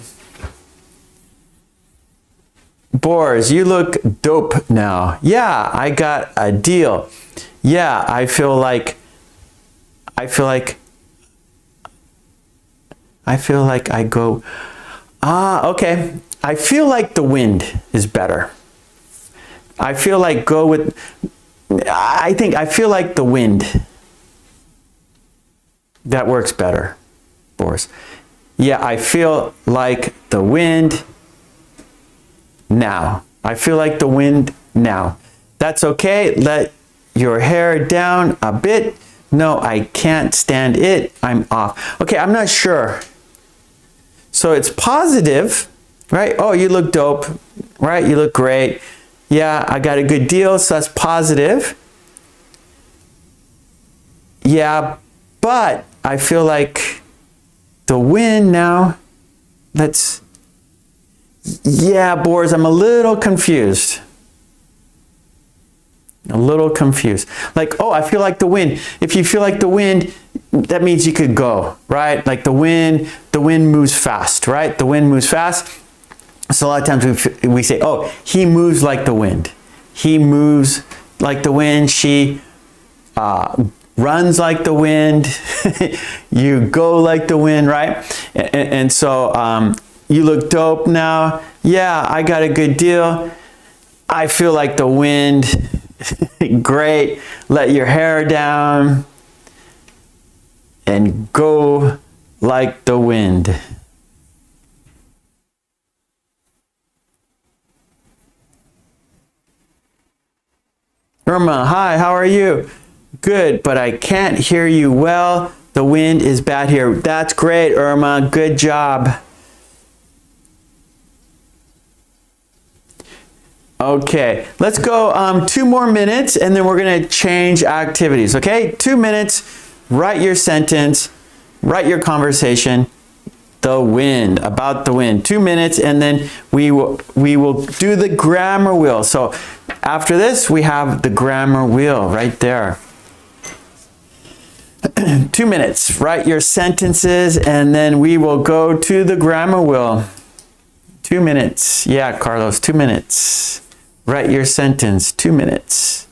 Boris, you look dope now. Yeah, I got a deal. Yeah, I feel like I go, okay. I feel like the wind is better. I feel like I feel like the wind. That works better, Boris. Yeah, I feel like the wind now. I feel like the wind now. That's okay. Let your hair down a bit. No, I can't stand it. I'm off. Okay, I'm not sure. So it's positive, right? Oh, you look dope, right? You look great. Yeah, I got a good deal, so that's positive. Yeah, but I feel like the wind now, yeah, Boris, I'm a little confused. A little confused. Like, oh, I feel like the wind. If you feel like the wind, that means you could go, right? Like the wind moves fast, right? The wind moves fast. So a lot of times we say, oh, he moves like the wind. He moves like the wind. She runs like the wind. You go like the wind, right? And so you look dope now. Yeah, I got a good deal. I feel like the wind. Great. Let your hair down and go like the wind. Irma, hi, how are you? Good, but I can't hear you well. The wind is bad here. That's great, Irma. Good job. Okay, let's go 2 more minutes and then we're going to change activities, okay? 2 minutes, write your sentence, write your conversation, the wind, about the wind. 2 minutes and then we will do the grammar wheel. So after this, we have the grammar wheel right there. 2 minutes, write your sentences and then we will go to the grammar wheel. 2 minutes. Yeah, Carlos, 2 minutes. Write your sentence, 2 minutes.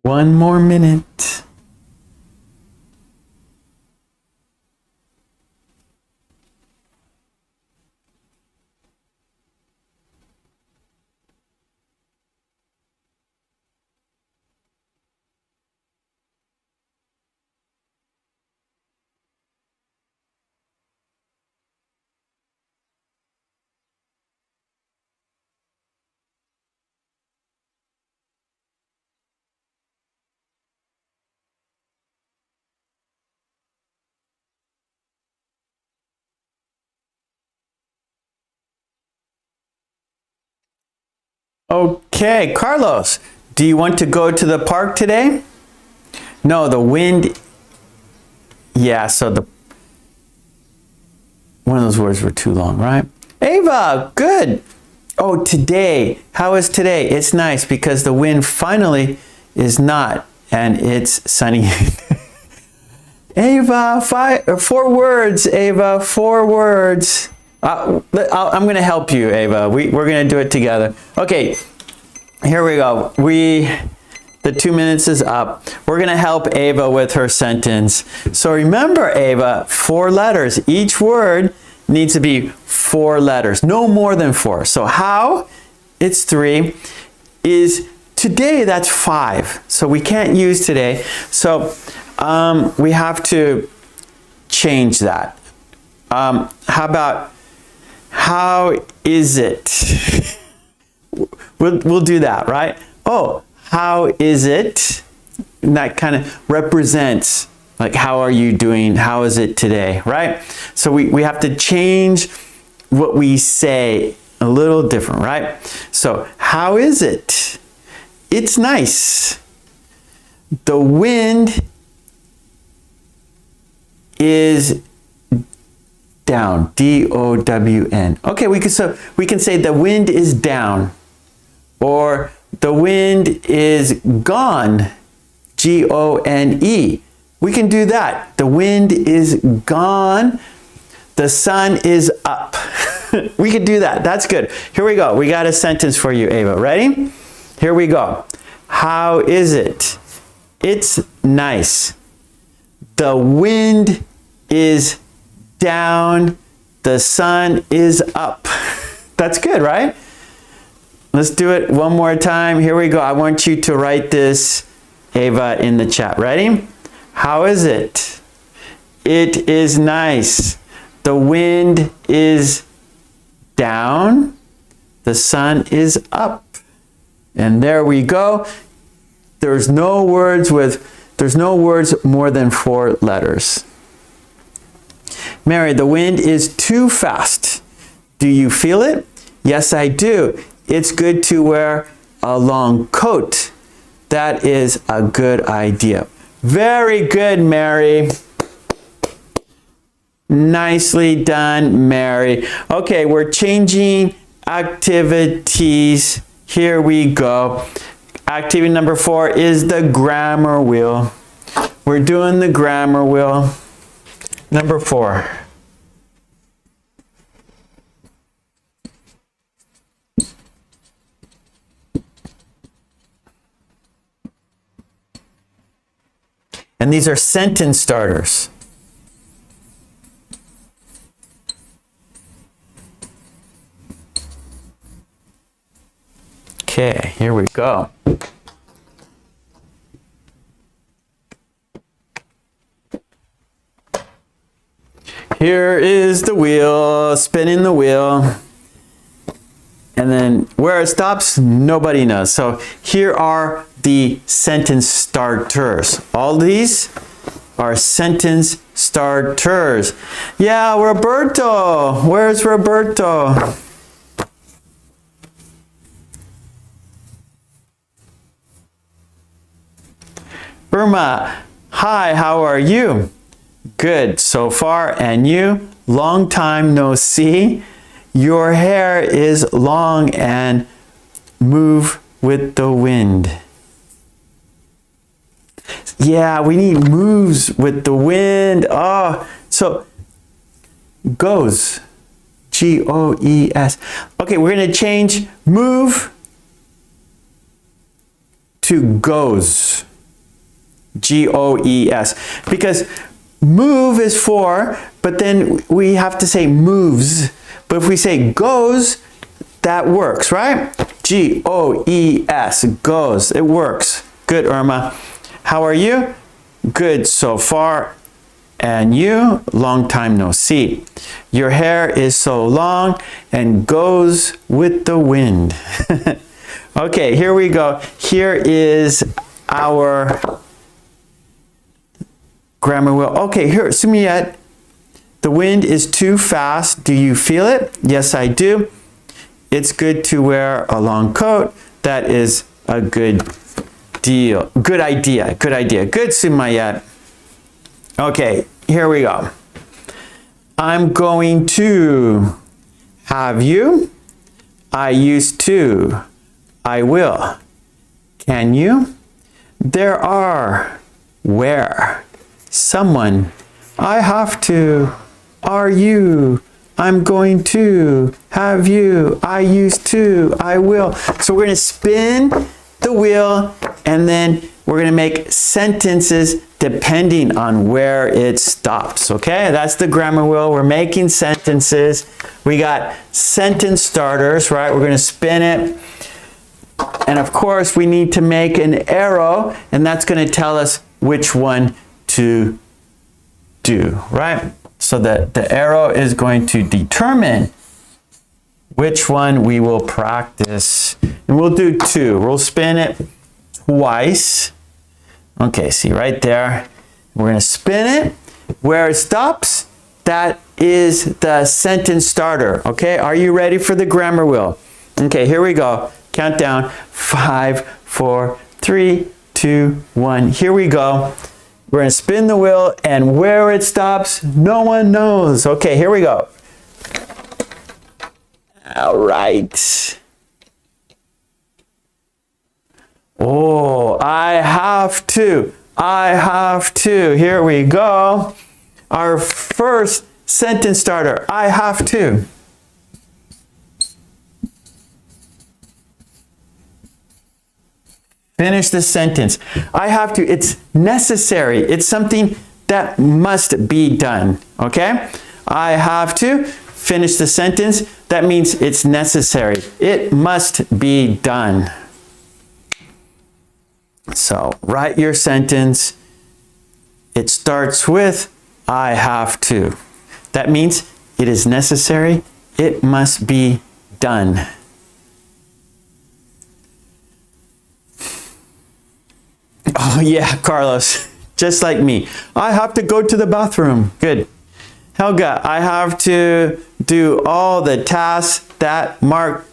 One more minute. Okay, Carlos, Do you want to go to the park today? No, the wind. Yeah, so one of those words were too long, right? Ava, good. Oh, today. How is today? It's nice because the wind finally is not, and it's sunny. Ava, 4 words, Ava, 4 words. I'm going to help you, Ava. We're going to do it together. Okay, here we go. The 2 minutes is up. We're going to help Ava with her sentence. So remember, Ava, 4 letters. Each word needs to be 4 letters, no more than 4. So how? It's 3. Is today, that's 5. So we can't use today. So we have to change that. How about, how is it? We'll do that, right? Oh, how is it? And that kind of represents, like, how are you doing? How is it today, right? So we have to change what we say a little different, right? So how is it? It's nice. The wind is down. D-O-W-N. Okay, we can say the wind is down, or the wind is gone. G-O-N-E. We can do that. The wind is gone. The sun is up. We could do that. That's good. Here we go. We got a sentence for you, Ava. Ready? Here we go. How is it? It's nice. The wind is down. The sun is up. That's good, right? Let's do it one more time. Here we go. I want you to write this, Ava, in the chat. Ready? How is it? It is nice. The wind is down. The sun is up. And there we go. There's no words more than 4 letters. Mary, the wind is too fast. Do you feel it? Yes, I do. It's good to wear a long coat. That is a good idea. Very good, Mary. Nicely done, Mary. Okay, we're changing activities. Here we go. Activity number 4 is the grammar wheel. We're doing the grammar wheel. Number 4. And these are sentence starters. Okay, here we go. Here is the wheel, spinning the wheel. And then where it stops, nobody knows. So here are the sentence starters. All these are sentence starters. Yeah, Roberto. Where's Roberto? Irma, hi, how are you? Good so far, and you? Long time no see. Your hair is long and move with the wind. Yeah, we need moves with the wind. Oh, so goes. G-O-E-S. Okay, we're going to change move to goes. G-O-E-S. Because move is 4, but then we have to say moves. But if we say goes, that works, right? G-O-E-S, goes. It works. Good, Irma. How are you? Good so far. And you? Long time no see. Your hair is so long and goes with the wind. Okay, here we go. Here is our grammar wheel. Okay, here, Sumiyat. The wind is too fast. Do you feel it? Yes, I do. It's good to wear a long coat. That is a good deal. Good idea. Good idea. Good, Sumayat. Okay, here we go. I'm going to. Have you? I used to. I will. Can you? There are. Where? Someone. I have to. Are you? I'm going to. Have you? I used to. I will. So we're going to spin the wheel and then we're going to make sentences depending on where it stops. Okay? That's the grammar wheel. We're making sentences. We got sentence starters, right? We're going to spin it. And of course, we need to make an arrow, and that's going to tell us which one to do, right? So that the arrow is going to determine which one we will practice. And we'll do two. We'll spin it twice. Okay, see right there. We're going to spin it. Where it stops, that is the sentence starter. Okay, are you ready for the grammar wheel? Okay, here we go. Countdown. 5, 4, 3, 2, 1. Here we go. We're going to spin the wheel, and where it stops, no one knows. Okay, here we go. All right. Oh, I have to. I have to. Here we go. Our first sentence starter. I have to. Finish the sentence. I have to. It's necessary. It's something that must be done. Okay? I have to. Finish the sentence. That means it's necessary. It must be done. So write your sentence. It starts with I have to. That means it is necessary. It must be done. Oh yeah, Carlos, just like me. I have to go to the bathroom. Good. Helga, I have to do all the tasks that Mark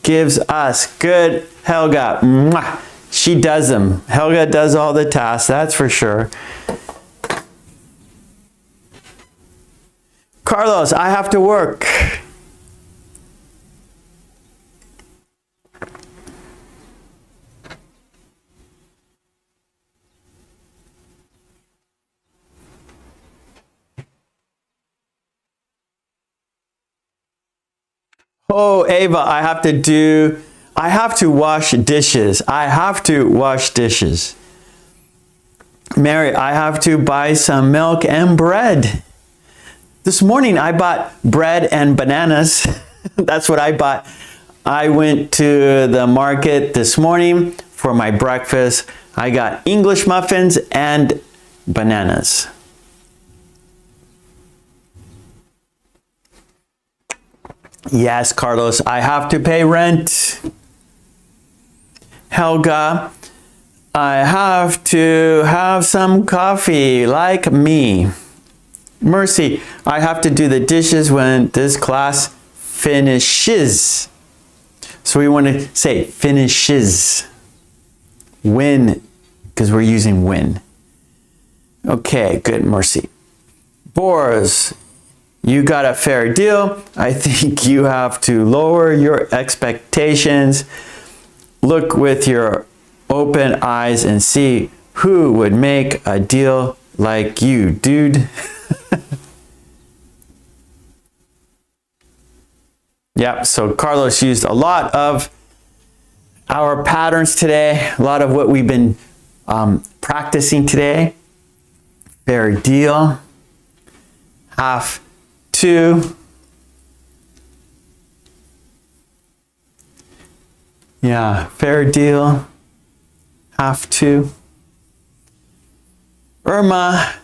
gives us. Good, Helga. Mwah. She does them. Helga does all the tasks, that's for sure. Carlos, I have to work. Oh, Ava, I have to wash dishes. I have to wash dishes. Mary, I have to buy some milk and bread. This morning I bought bread and bananas. That's what I bought. I went to the market this morning for my breakfast. I got English muffins and bananas. Yes, Carlos, I have to pay rent. Helga, I have to have some coffee, like me. Mercy, I have to do the dishes when this class finishes. So we want to say finishes. When, because we're using when. Okay, good, Mercy. Boris, you got a fair deal. I think you have to lower your expectations. Look with your open eyes and see who would make a deal like you, dude. Yeah, so Carlos used a lot of our patterns today, a lot of what we've been practicing today. Fair deal. Have to. Yeah, fair deal. Have to. Irma,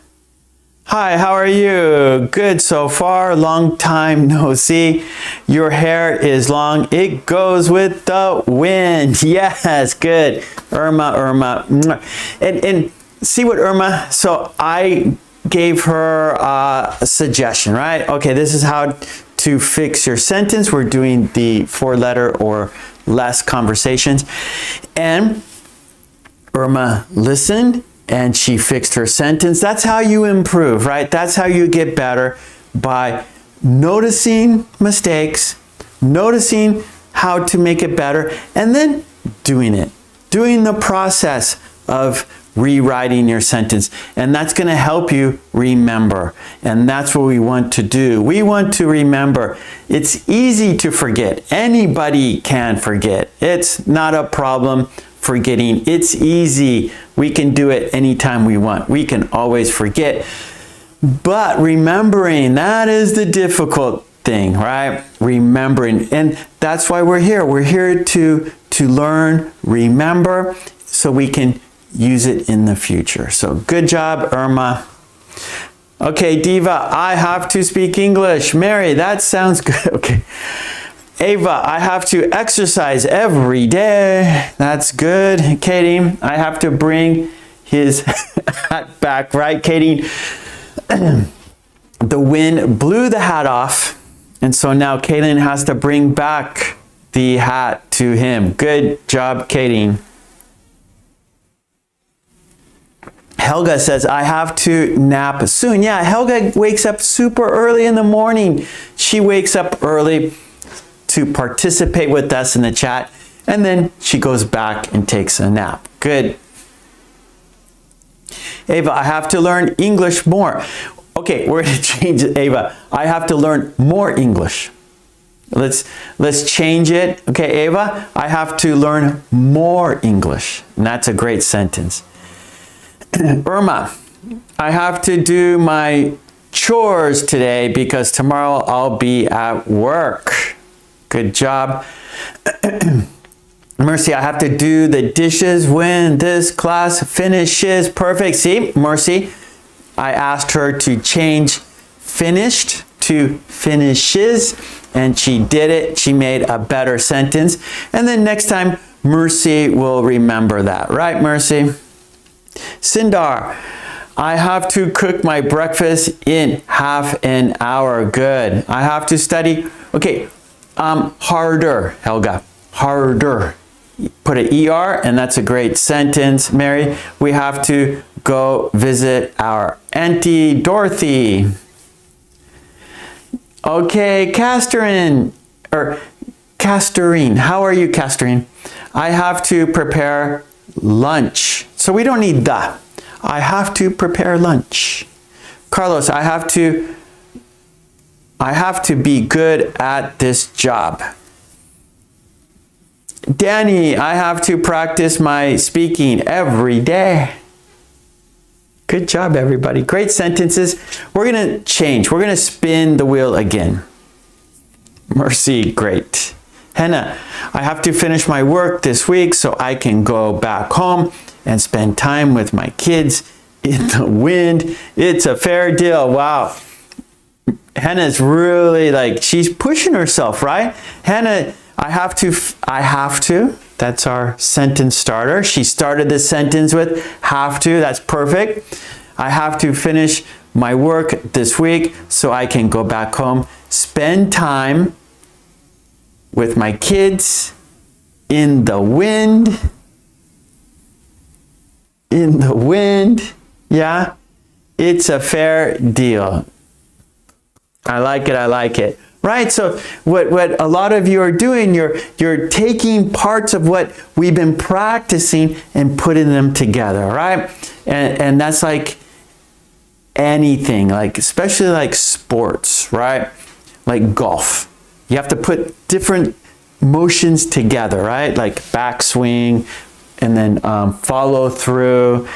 hi, how are you? Good so far. Long time no see. Your hair is long. It goes with the wind. Yes, good. Irma. And see what Irma, so I gave her a suggestion, right? Okay, this is how to fix your sentence. We're doing the 4-letter or less conversations. And Irma listened and she fixed her sentence. That's how you improve, right? That's how you get better, by noticing mistakes, noticing how to make it better, and then doing it. Doing the process of rewriting your sentence. And that's going to help you remember. And that's what we want to do. We want to remember. It's easy to forget. Anybody can forget. It's not a problem forgetting. It's easy. We can do it anytime we want. We can always forget. But remembering, that is the difficult thing, right? Remembering. And that's why we're here. We're here to learn, remember, so we can use it in the future. So good job, Irma. Okay, Diva, I have to speak English. Mary, that sounds good. Okay. Ava, I have to exercise every day. That's good. Katie, I have to bring his hat back, right, Katie? The wind blew the hat off, and so now Kaylin has to bring back the hat to him. Good job, Katie. Helga says, I have to nap soon. Yeah, Helga wakes up super early in the morning. She wakes up early to participate with us in the chat, and then she goes back and takes a nap. Good. Ava, I have to learn English more. Okay, we're going to change it, Ava. I have to learn more English. Let's change it. Okay, Ava, I have to learn more English. And that's a great sentence. Irma, I have to do my chores today because tomorrow I'll be at work. Good job. Mercy, I have to do the dishes when this class finishes. Perfect. See, Mercy, I asked her to change finished to finishes, and she did it. She made a better sentence. And then next time, Mercy will remember that. Right, Mercy? Sindar, I have to cook my breakfast in half an hour. Good. I have to study. Okay, harder, Helga. Harder. Put an ER, and that's a great sentence. Mary, we have to go visit our Auntie Dorothy. Okay, Castorine, how are you, Castorine? I have to prepare lunch. So we don't need the. I have to prepare lunch. Carlos, I have to be good at this job. Danny, I have to practice my speaking every day. Good job, everybody. Great sentences. We're going to change. We're going to spin the wheel again. Mercy, great. Henna, I have to finish my work this week so I can go back home and spend time with my kids in the wind. It's a fair deal. Wow. Henna's really she's pushing herself, right? Henna, I have to. That's our sentence starter. She started the sentence with have to. That's perfect. I have to finish my work this week so I can go back home, spend time with my kids in the wind. In the wind. Yeah. It's a fair deal. I like it. I like it. Right? So what a lot of you are doing, you're taking parts of what we've been practicing and putting them together, right? And that's like anything, especially like sports, right? Like golf. You have to put different motions together, right? Like backswing, and then follow through,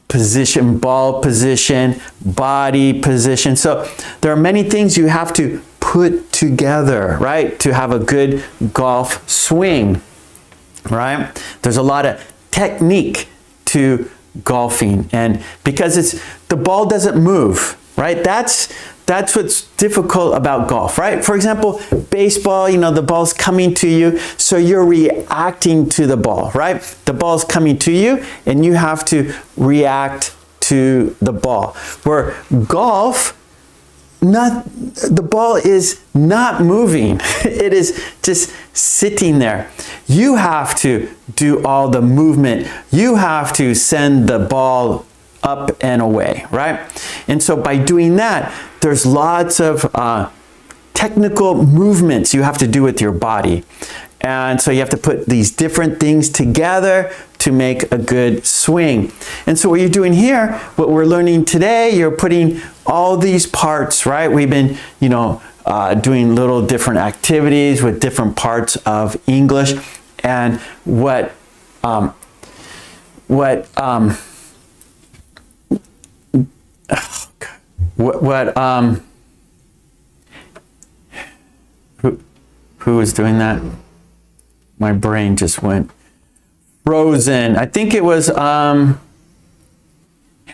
position, ball position, body position. So there are many things you have to put together, right, to have a good golf swing, right? There's a lot of technique to golfing, and because the ball doesn't move, right? That's what's difficult about golf, right? For example, baseball, the ball's coming to you, so you're reacting to the ball, right? The ball's coming to you, and you have to react to the ball. Where golf, the ball is not moving. It is just sitting there. You have to do all the movement. You have to send the ball up and away, right? And so by doing that, there's lots of technical movements you have to do with your body. And so you have to put these different things together to make a good swing. And so what you're doing here, what we're learning today, you're putting all these parts, right? We've been, doing little different activities with different parts of English. And what who was doing that? My brain just went frozen. I think it was Hannah,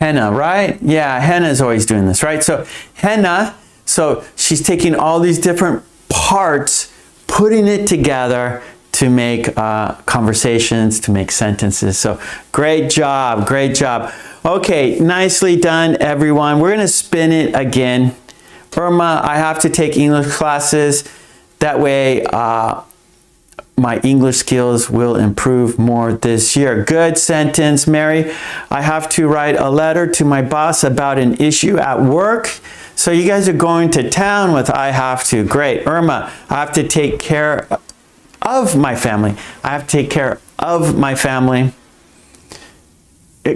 right? Yeah, Hannah's always doing this, right? So Hannah, so she's taking all these different parts, putting it together to make conversations, to make sentences. So great job, great job. Okay, nicely done, everyone. We're gonna spin it again. Irma, I have to take English classes. That way, my English skills will improve more this year. Good sentence, Mary. I have to write a letter to my boss about an issue at work. So you guys are going to town with I have to. Great. Irma, I have to take care of my family. I have to take care of my family.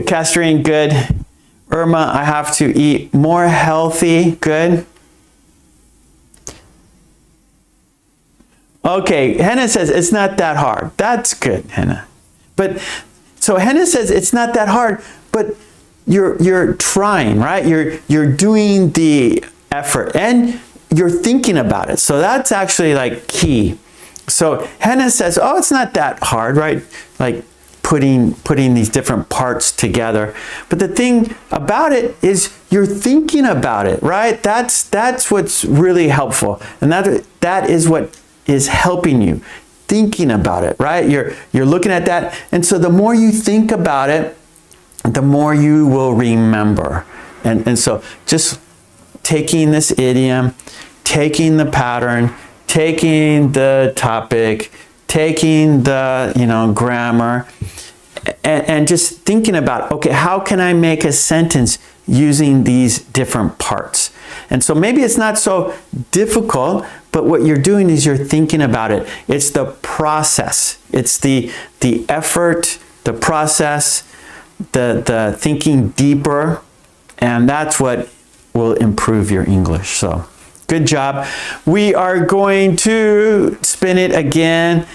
Castrine, good. Irma, I have to eat more healthy. Good. Okay, Hannah says it's not that hard. That's good, Hannah. But so Hannah says it's not that hard, but you're trying, right? You're doing the effort and you're thinking about it. So that's actually like key. So Hannah says, "Oh, it's not that hard, right?" Like putting these different parts together. But the thing about it is you're thinking about it, right? That's what's really helpful. And that is what is helping you, thinking about it, right? You're looking at that. And so the more you think about it, the more you will remember. And so just taking this idiom, taking the pattern, taking the topic, taking the, grammar, and just thinking about, okay, how can I make a sentence using these different parts? And so maybe it's not so difficult, but what you're doing is you're thinking about it. It's the process. It's the effort, the process, the thinking deeper, and that's what will improve your English. So good job. We are going to spin it again.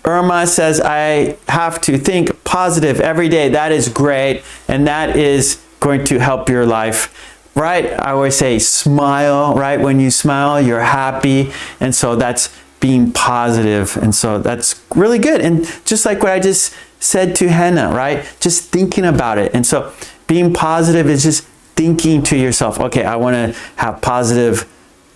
Irma says, I have to think positive every day. That is great, and that is going to help your life. Right? I always say smile, right? When you smile, you're happy. And so that's being positive. And so that's really good. And just like what I just said to Hannah, right? Just thinking about it. And so being positive is just thinking to yourself, okay, I want to have positive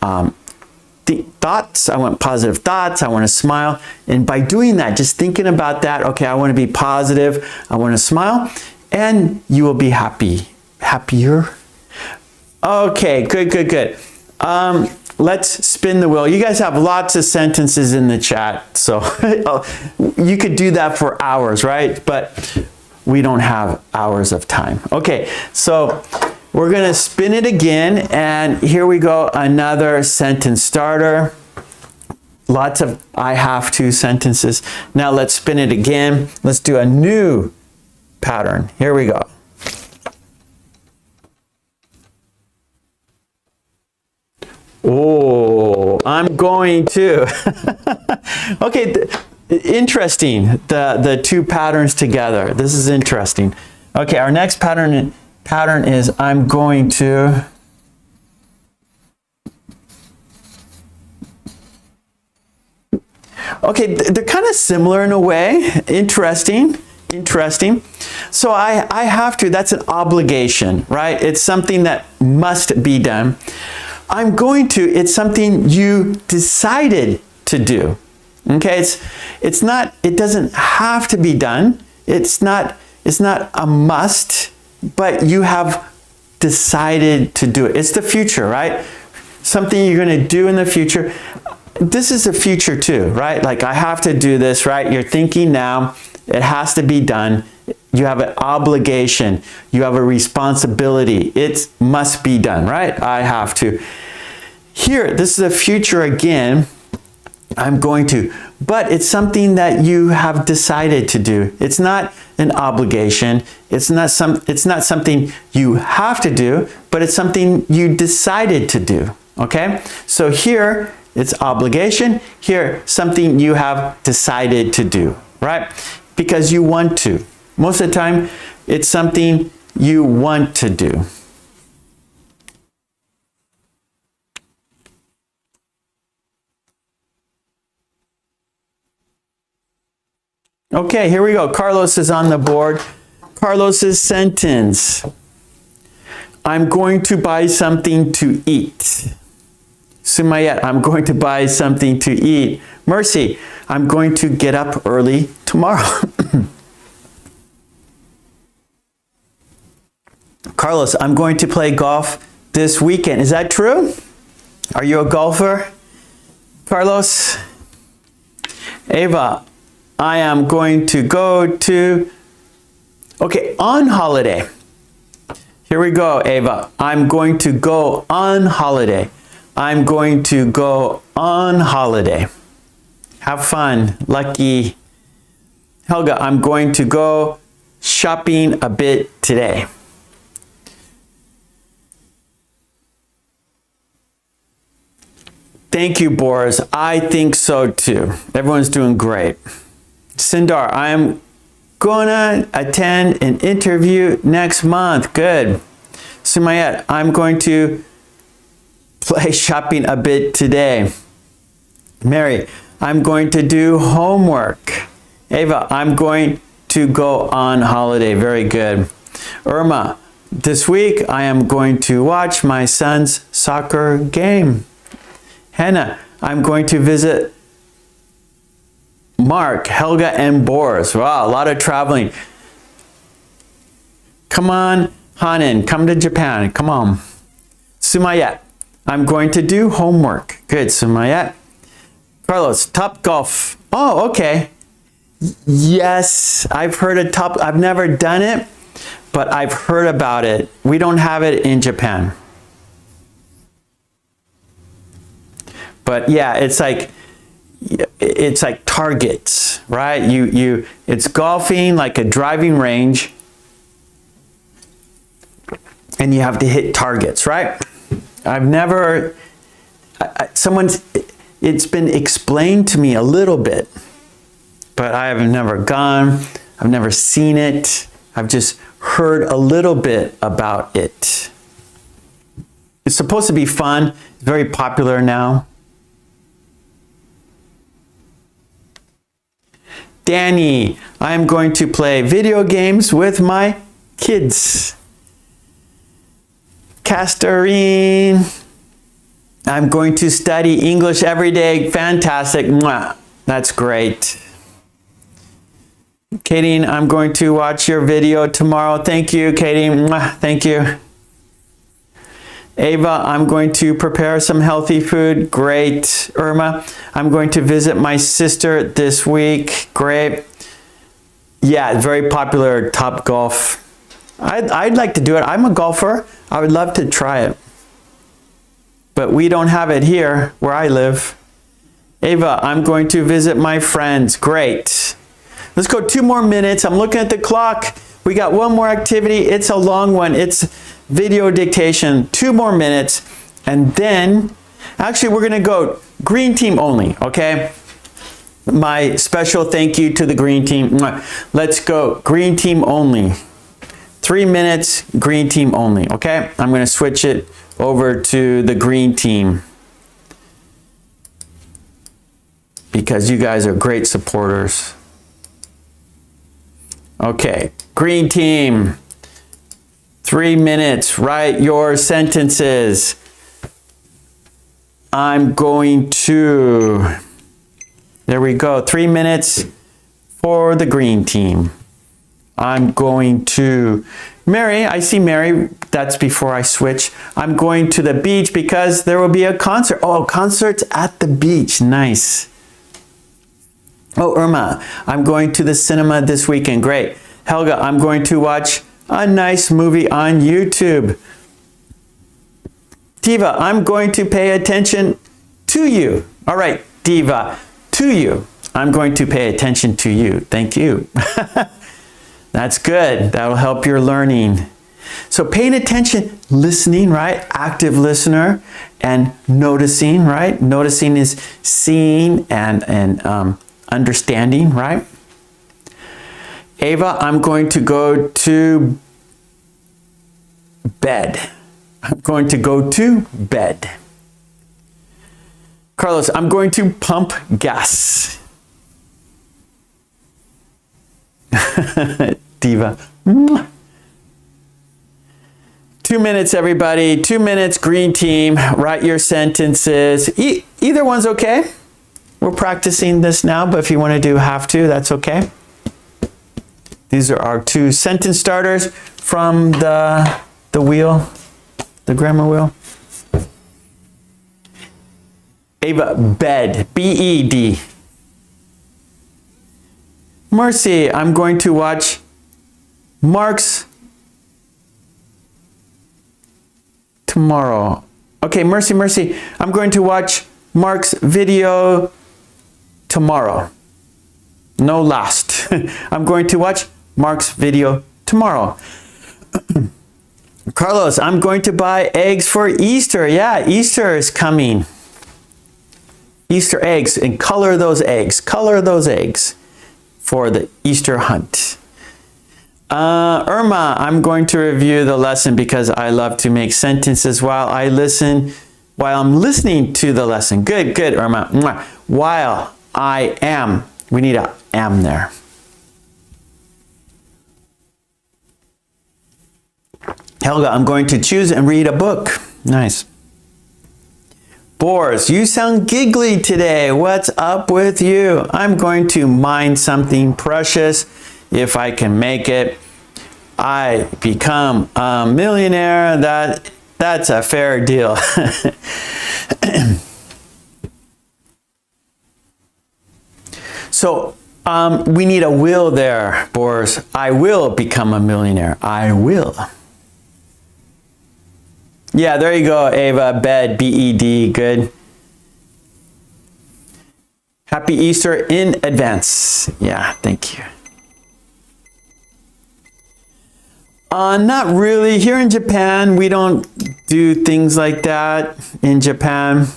thoughts. I want positive thoughts. I want to smile. And by doing that, just thinking about that, okay, I want to be positive. I want to smile. And you will be happier. Okay, good. Let's spin the wheel. You guys have lots of sentences in the chat, so you could do that for hours, right? But we don't have hours of time. Okay, so we're gonna spin it again, and here we go, another sentence starter. Lots of I have to sentences. Now let's spin it again. Let's do a new pattern. Here we go. Oh, I'm going to. Okay, interesting, the two patterns together. This is interesting. Okay, our next pattern is I'm going to. Okay, they're kind of similar in a way. Interesting. So I have to, that's an obligation, right? It's something that must be done. I'm going to, it's something you decided to do. Okay, it's not, it doesn't have to be done. It's not a must, but you have decided to do it. It's the future, right? something you're going to do in the future. This is the future too, right? Like, I have to do this, right? You're thinking now, it has to be done. You have an obligation. You have a responsibility. It must be done, right? I have to. Here, this is the future again. I'm going to. But it's something that you have decided to do. It's not an obligation. It's not something you have to do, but it's something you decided to do. Okay? So here, it's obligation. Here, something you have decided to do, right? Because you want to. Most of the time, it's something you want to do. Okay, here we go. Carlos is on the board. Carlos's sentence. I'm going to buy something to eat. Sumayet, I'm going to buy something to eat. Mercy, I'm going to get up early tomorrow. Carlos, I'm going to play golf this weekend. Is that true? Are you a golfer? Carlos? Ava, I am going to go to, okay, on holiday. Here we go, Ava. I'm going to go on holiday. I'm going to go on holiday. Have fun. Lucky. Helga, I'm going to go shopping a bit today. Thank you, Boris. I think so too. Everyone's doing great. Sindar, I am gonna attend an interview next month. Good. Sumayet, I'm going to play shopping a bit today. Mary, I'm going to do homework. Ava, I'm going to go on holiday. Very good. Irma, this week I am going to watch my son's soccer game. Hannah, I'm going to visit Mark, Helga, and Boris. Wow, a lot of traveling. Come on, Hanan, come to Japan. Come on. Sumayet, I'm going to do homework. Good, Sumayet. Carlos, Top Golf. Oh, okay. Yes, I've heard of Top. I've never done it, but I've heard about it. We don't have it in Japan. But yeah, it's like targets, right? It's golfing like a driving range, and you have to hit targets, right? I've never, it's been explained to me a little bit, but I have never gone, I've never seen it, I've just heard a little bit about it. It's supposed to be fun, it's very popular now. Danny, I'm going to play video games with my kids. Castorine, I'm going to study English every day. Fantastic. Mwah. That's great. Katie, I'm going to watch your video tomorrow. Thank you, Katie. Mwah. Thank you. Ava, I'm going to prepare some healthy food. Great. Irma, I'm going to visit my sister this week. Great. Yeah, very popular, Top Golf. I'd like to do it. I'm a golfer. I would love to try it. But we don't have it here where I live. Ava, I'm going to visit my friends. Great. Let's go 2 more minutes. I'm looking at the clock. We got one more activity. It's a long one. It's video dictation. 2 more minutes. And then, actually, we're going to go green team only, okay? My special thank you to the green team. Let's go green team only. 3 minutes, green team only, okay? I'm going to switch it over to the green team because you guys are great supporters. Okay, green team, 3 minutes, write your sentences. I'm going to, there we go, 3 minutes for the green team. I'm going to Mary. I see Mary. That's before I switch. I'm going to the beach because there will be a concert. Oh, concerts at the beach. Nice. Oh, Irma, I'm going to the cinema this weekend. Great. Helga, I'm going to watch a nice movie on YouTube. Diva, I'm going to pay attention to you. All right, Diva, to you. I'm going to pay attention to you. Thank you. That's good. That'll help your learning. So paying attention, listening, right? Active listener, and noticing, right? Noticing is seeing and understanding, right? Ava, I'm going to go to bed. I'm going to go to bed. Carlos, I'm going to pump gas. Diva. 2 minutes, everybody. 2 minutes, green team. Write your sentences. Either one's okay. We're practicing this now, but if you want to do have to, that's okay. These are our 2 sentence starters from the wheel, the grammar wheel. Ava, bed, B-E-D. Mercy, I'm going to watch Mark's tomorrow. Okay, Mercy, I'm going to watch Mark's video tomorrow. No last. I'm going to watch Mark's video tomorrow. Carlos, I'm going to buy eggs for Easter. Yeah, Easter is coming. Easter eggs, and color those eggs. Color those eggs for the Easter hunt. Irma, I'm going to review the lesson because I love to make sentences while I'm listening to the lesson. Good, Irma. While I am. We need a am there. Helga, I'm going to choose and read a book. Nice. Boris, you sound giggly today. What's up with you? I'm going to mine something precious if I can make it. I become a millionaire. That's a fair deal. So we need a will there, Boris. I will become a millionaire. I will. Yeah, there you go, Ava. Bed, B-E-D, good. Happy Easter in advance. Yeah, thank you. Not really. Here in Japan, we don't do things like that in Japan.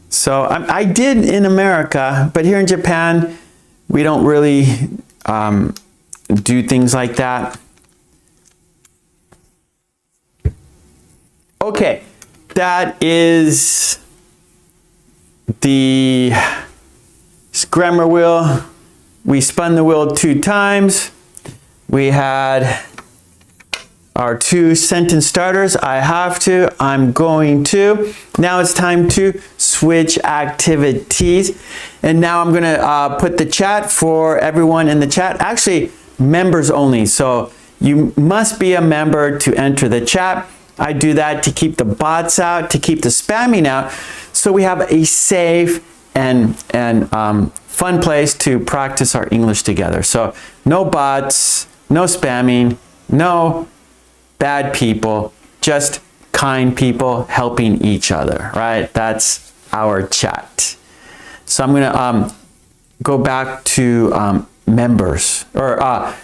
So I did in America, but here in Japan, we don't really do things like that. Okay, that is the grammar wheel. We spun the wheel 2 times. We had our 2 sentence starters. I have to, I'm going to. Now it's time to switch activities. And now I'm gonna put the chat for everyone in the chat. Actually, members only. So you must be a member to enter the chat. I do that to keep the bots out, to keep the spamming out, so we have a safe and fun place to practice our English together. So no bots, no spamming, no bad people, just kind people helping each other, right? That's our chat. So I'm gonna go back to members, or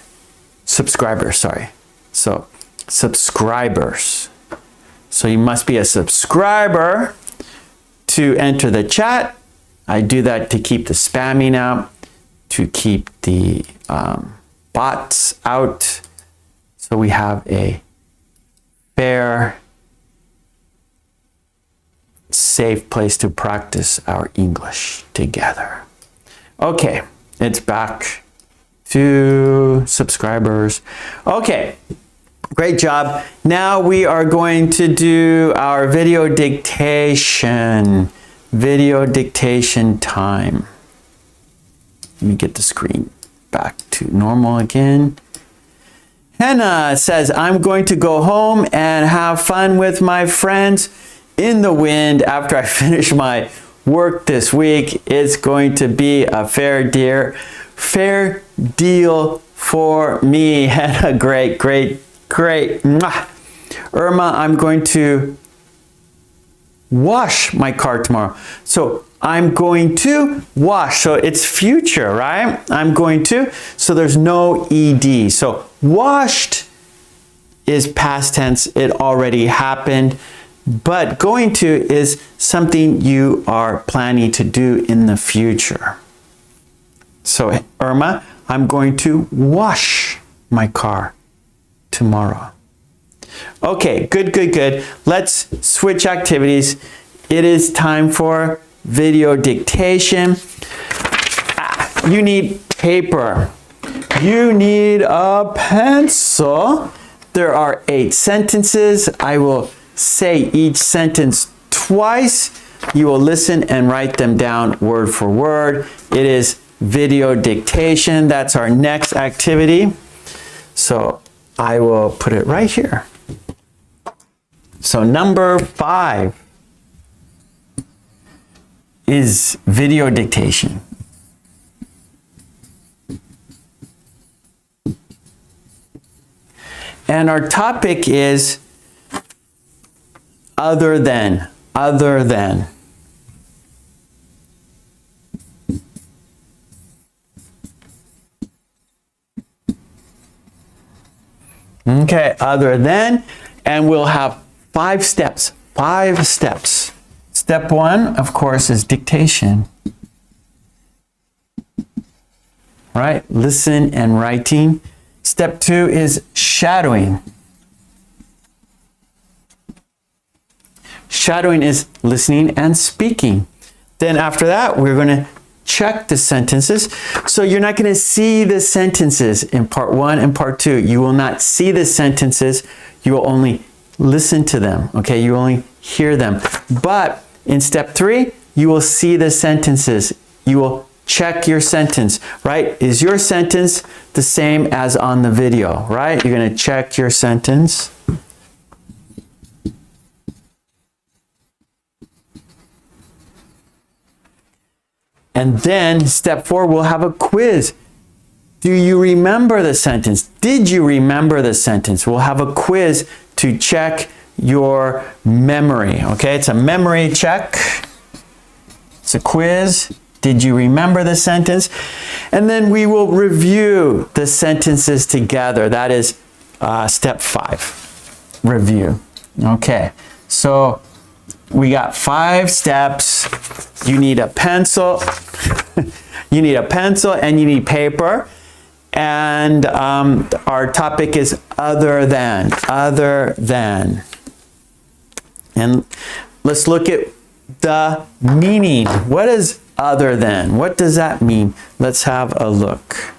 subscribers, sorry. So subscribers. So you must be a subscriber to enter the chat. I do that to keep the spamming out, to keep the bots out. So we have a fair, safe place to practice our English together. Okay, it's back to subscribers. Okay. Great job. Now we are going to do our video dictation. Video dictation time. Let me get the screen back to normal again. Hannah says, I'm going to go home and have fun with my friends in the wind after I finish my work this week. It's going to be a fair deal for me. Hannah, great. Mwah. Irma, I'm going to wash my car tomorrow. So I'm going to wash. So it's future, right? I'm going to. So there's no ed. So washed is past tense. It already happened. But going to is something you are planning to do in the future. So Irma, I'm going to wash my car tomorrow. Okay, good. Let's switch activities. It is time for video dictation. You need paper. You need a pencil. There are 8 sentences. I will say each sentence twice. You will listen and write them down word for word. It is video dictation. That's our next activity. So I will put it right here. So number 5 is video dictation. And our topic is other than. Okay, other than, and we'll have 5 steps. Step 1, of course, is dictation. Right? Listen and writing. Step 2 is shadowing. Shadowing is listening and speaking. Then after that, we're going to check the sentences. So you're not going to see the sentences in part 1 and part 2. You will not see the sentences. You will only listen to them. Okay, you only hear them. But in step 3, you will see the sentences. You will check your sentence, right? Is your sentence the same as on the video, right? You're going to check your sentence. And then step 4, we'll have a quiz. Do you remember the sentence? Did you remember the sentence? We'll have a quiz to check your memory. Okay, it's a memory check. It's a quiz. Did you remember the sentence? And then we will review the sentences together. That is step 5, review. Okay, so we got 5 steps. You need a pencil. You need a pencil and you need paper. And our topic is other than. And let's look at the meaning. What is other than? What does that mean? Let's have a look.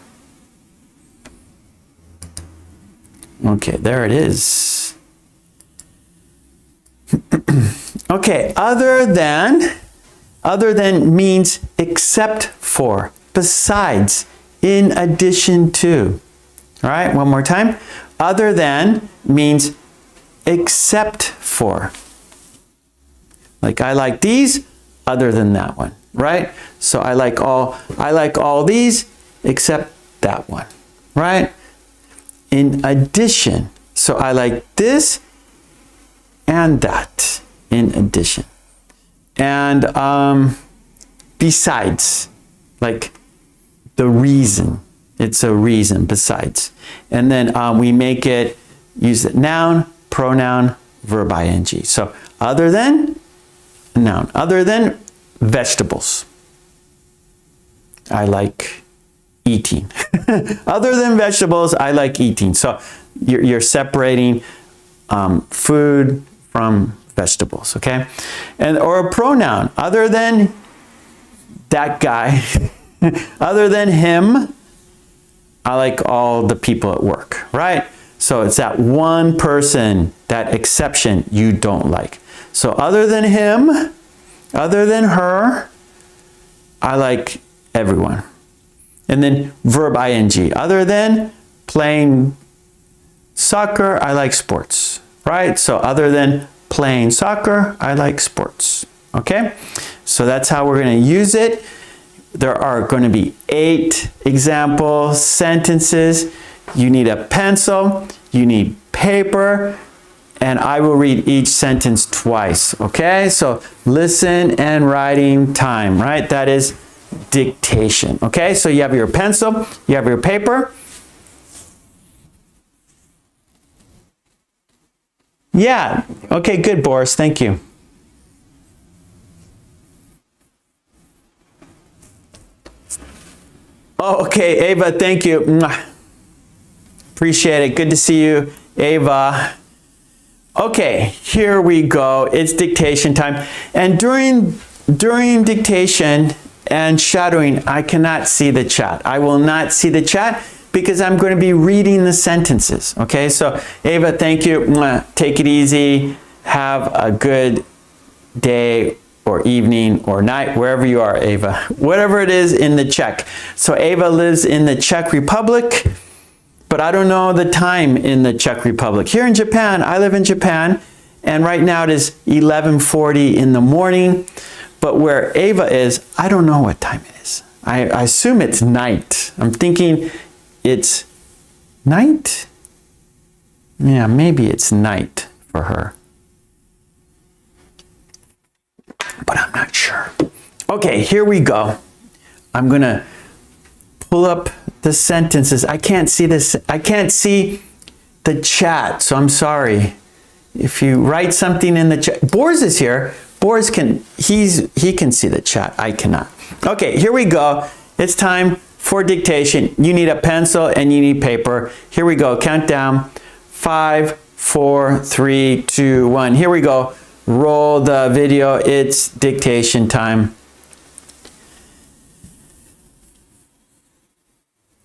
Okay, there it is. Okay, other than means except for, besides, in addition to. All right, one more time. Other than means except for. Like I like these other than that one, right? So I like all these except that one, right? In addition. So I like this and that in addition. And besides, like the reason. It's a reason, besides. And then we make it, use the noun, pronoun, verb ing. So other than, noun. Other than vegetables. I like eating. Other than vegetables, I like eating. So you're separating food from vegetables, okay? And or a pronoun. Other than that guy, other than him, I like all the people at work, right? So it's that one person, that exception you don't like. So other than him, other than her, I like everyone. And then verb ing. Other than playing soccer, I like sports, right? So other than playing soccer, I like sports, okay? So that's how we're going to use it. There are going to be 8 example sentences. You need a pencil, you need paper, and I will read each sentence twice, okay? So listen and writing time, right? That is dictation, okay? So you have your pencil, you have your paper. Yeah, okay, good, Boris, thank you. Oh, okay, Ava, thank you. Mwah. Appreciate it. Good to see you, Ava. Okay, here we go. It's dictation time. And during dictation and shadowing, I cannot see the chat. I will not see the chat because I'm going to be reading the sentences. Okay, so Ava, thank you. Mwah. Take it easy. Have a good day or evening or night, wherever you are, Ava. Whatever it is in the Czech. So Ava lives in the Czech Republic, but I don't know the time in the Czech Republic. Here in Japan, I live in Japan, and right now it is 11:40 in the morning. But where Ava is, I don't know what time it is. I assume it's night. I'm thinking it's night? Yeah, maybe it's night for her. But I'm not sure. Okay, here we go. I'm gonna pull up the sentences. I can't see this. I can't see the chat, so I'm sorry. If you write something in the chat, Boris is here. Boris he can see the chat. I cannot. Okay, here we go. It's time for dictation. You need a pencil and you need paper. Here we go. Count down. 5, 4, 3, 2, 1. Here we go. Roll the video. It's dictation time.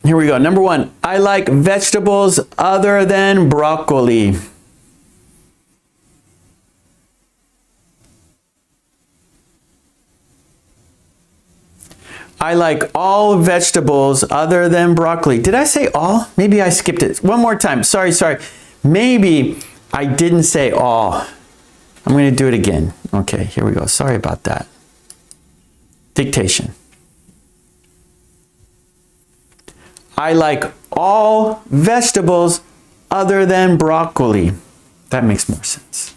Here we go. Number 1. I like vegetables other than broccoli. I like all vegetables other than broccoli. Did I say all? Maybe I skipped it. One more time. Sorry. Maybe I didn't say all. I'm going to do it again. Okay, here we go. Sorry about that. Dictation. I like all vegetables other than broccoli. That makes more sense.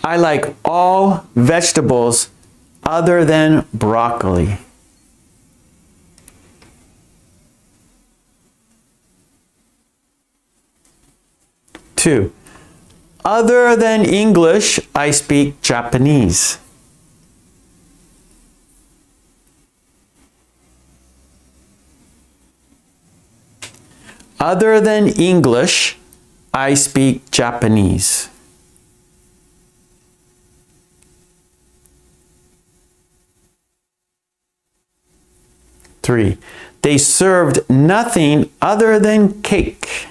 I like all vegetables other than broccoli. Two, other than English, I speak Japanese. Other than English, I speak Japanese. Three, they served nothing other than cake.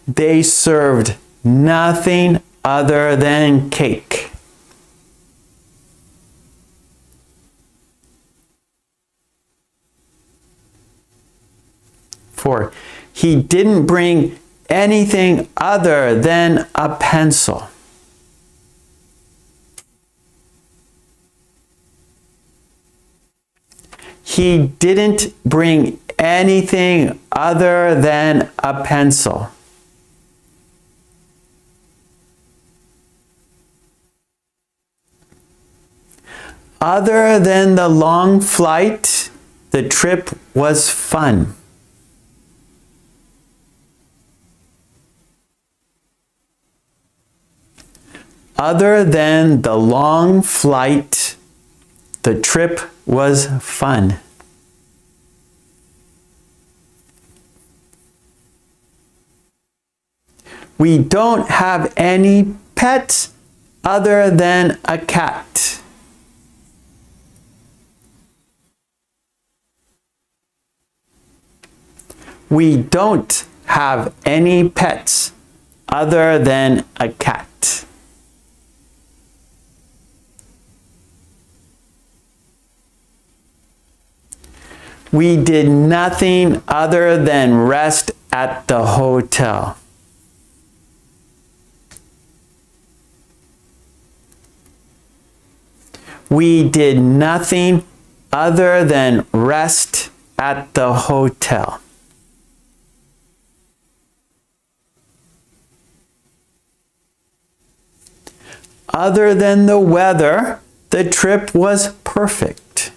They served nothing other than cake. Four, he didn't bring anything other than a pencil. He didn't bring anything other than a pencil. Other than the long flight, the trip was fun. Other than the long flight, the trip was fun. We don't have any pets other than a cat. We don't have any pets other than a cat? We did nothing other than rest at the hotel. We did nothing other than rest at the hotel. Other than the weather, the trip was perfect.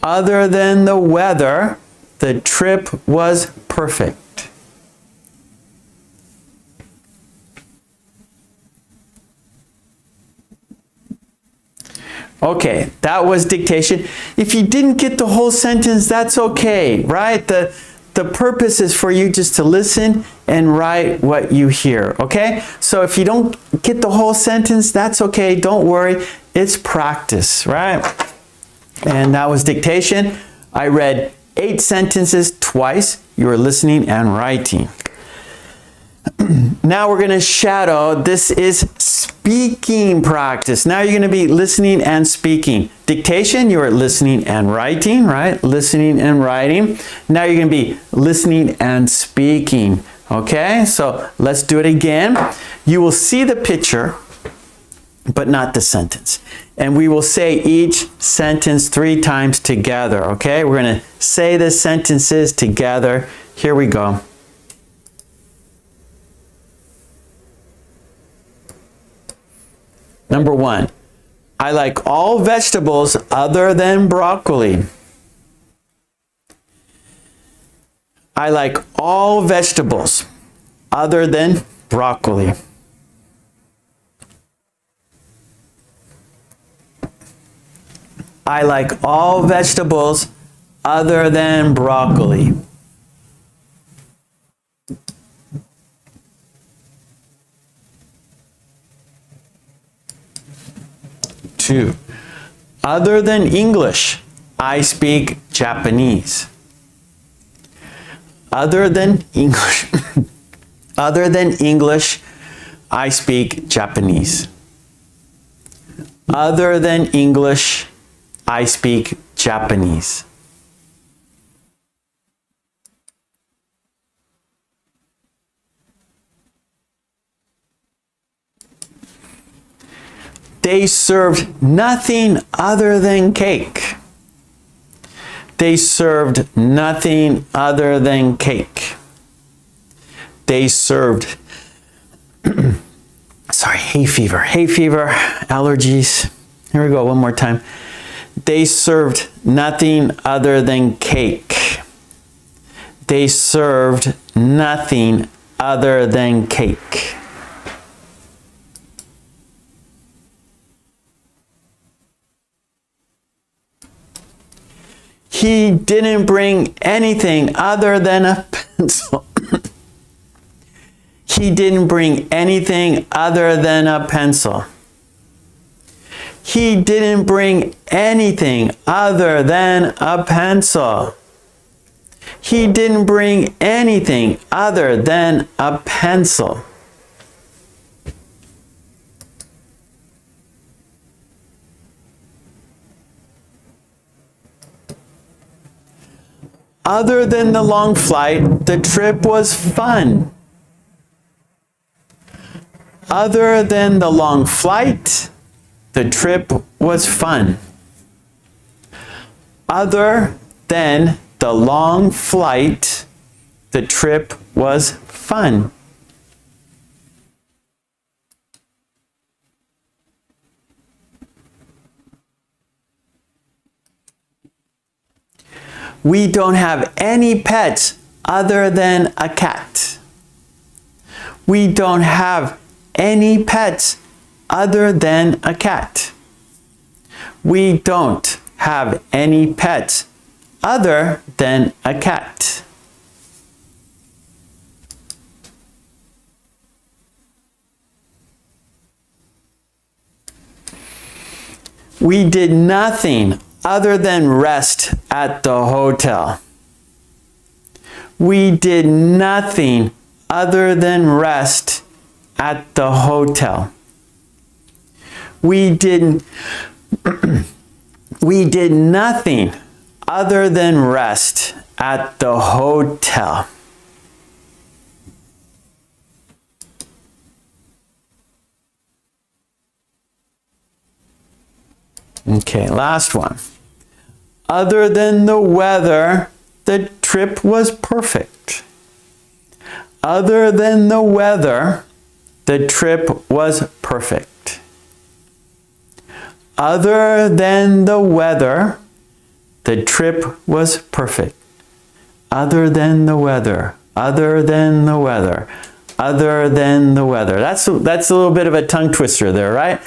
Other than the weather, the trip was perfect. Okay, that was dictation. If you didn't get the whole sentence, that's okay, right? The purpose is for you just to listen and write what you hear, okay? So if you don't get the whole sentence, that's okay. Don't worry. It's practice, right? And that was dictation. I read 8 sentences twice. You were listening and writing. Now we're going to shadow. This is speaking practice. Now you're going to be listening and speaking. Dictation, you are listening and writing, right? Listening and writing. Now you're going to be listening and speaking. Okay, so let's do it again. You will see the picture, but not the sentence. And we will say each sentence 3 times together, okay? We're going to say the sentences together. Here we go. Number 1, I like all vegetables other than broccoli. I like all vegetables other than broccoli. I like all vegetables other than broccoli. Two, other than English, I speak Japanese. Other than English, other than English, I speak Japanese. Other than English, I speak Japanese. They served nothing other than cake. They served nothing other than cake. They served, sorry, hay fever, allergies. Here we go, one more time. They served nothing other than cake. They served nothing other than cake. He didn't bring anything other than a pencil. He didn't bring anything other than a pencil. He didn't bring anything other than a pencil. He didn't bring anything other than a pencil. Other than the long flight, the trip was fun. Other than the long flight, the trip was fun. Other than the long flight, the trip was fun. We don't have any pets other than a cat. We don't have any pets other than a cat. We don't have any pets other than a cat. We did nothing other than rest at the hotel. We did nothing other than rest at the hotel. We did nothing other than rest at the hotel. Okay, last one. Other than the weather, the trip was perfect. Other than the weather, the trip was perfect. Other than the weather, the trip was perfect. Other than the weather, other than the weather, other than the weather. That's a little bit of a tongue twister there, right?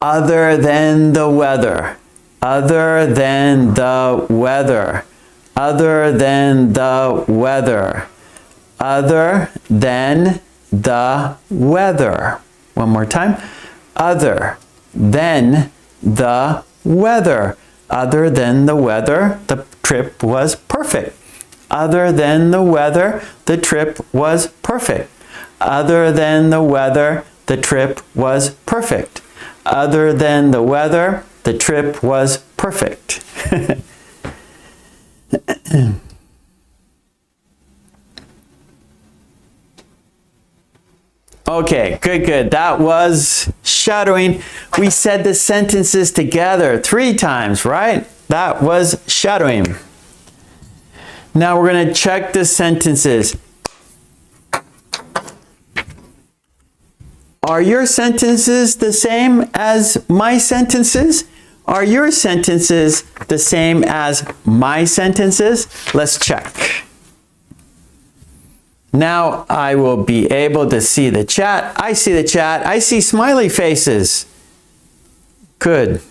Other than the weather, other than the weather, other than the weather, other than the weather. One more time. Other than the weather. Other than the weather, the trip was perfect. Other than the weather, the trip was perfect. Other than the weather, the trip was perfect. Other than the weather, the trip was perfect. Okay, good. That was shadowing. We said the sentences together 3 times, right? That was shadowing. Now we're going to check the sentences. Are your sentences the same as my sentences? Are your sentences the same as my sentences? Let's check. Now I will be able to see the chat. I see the chat. I see smiley faces. Good.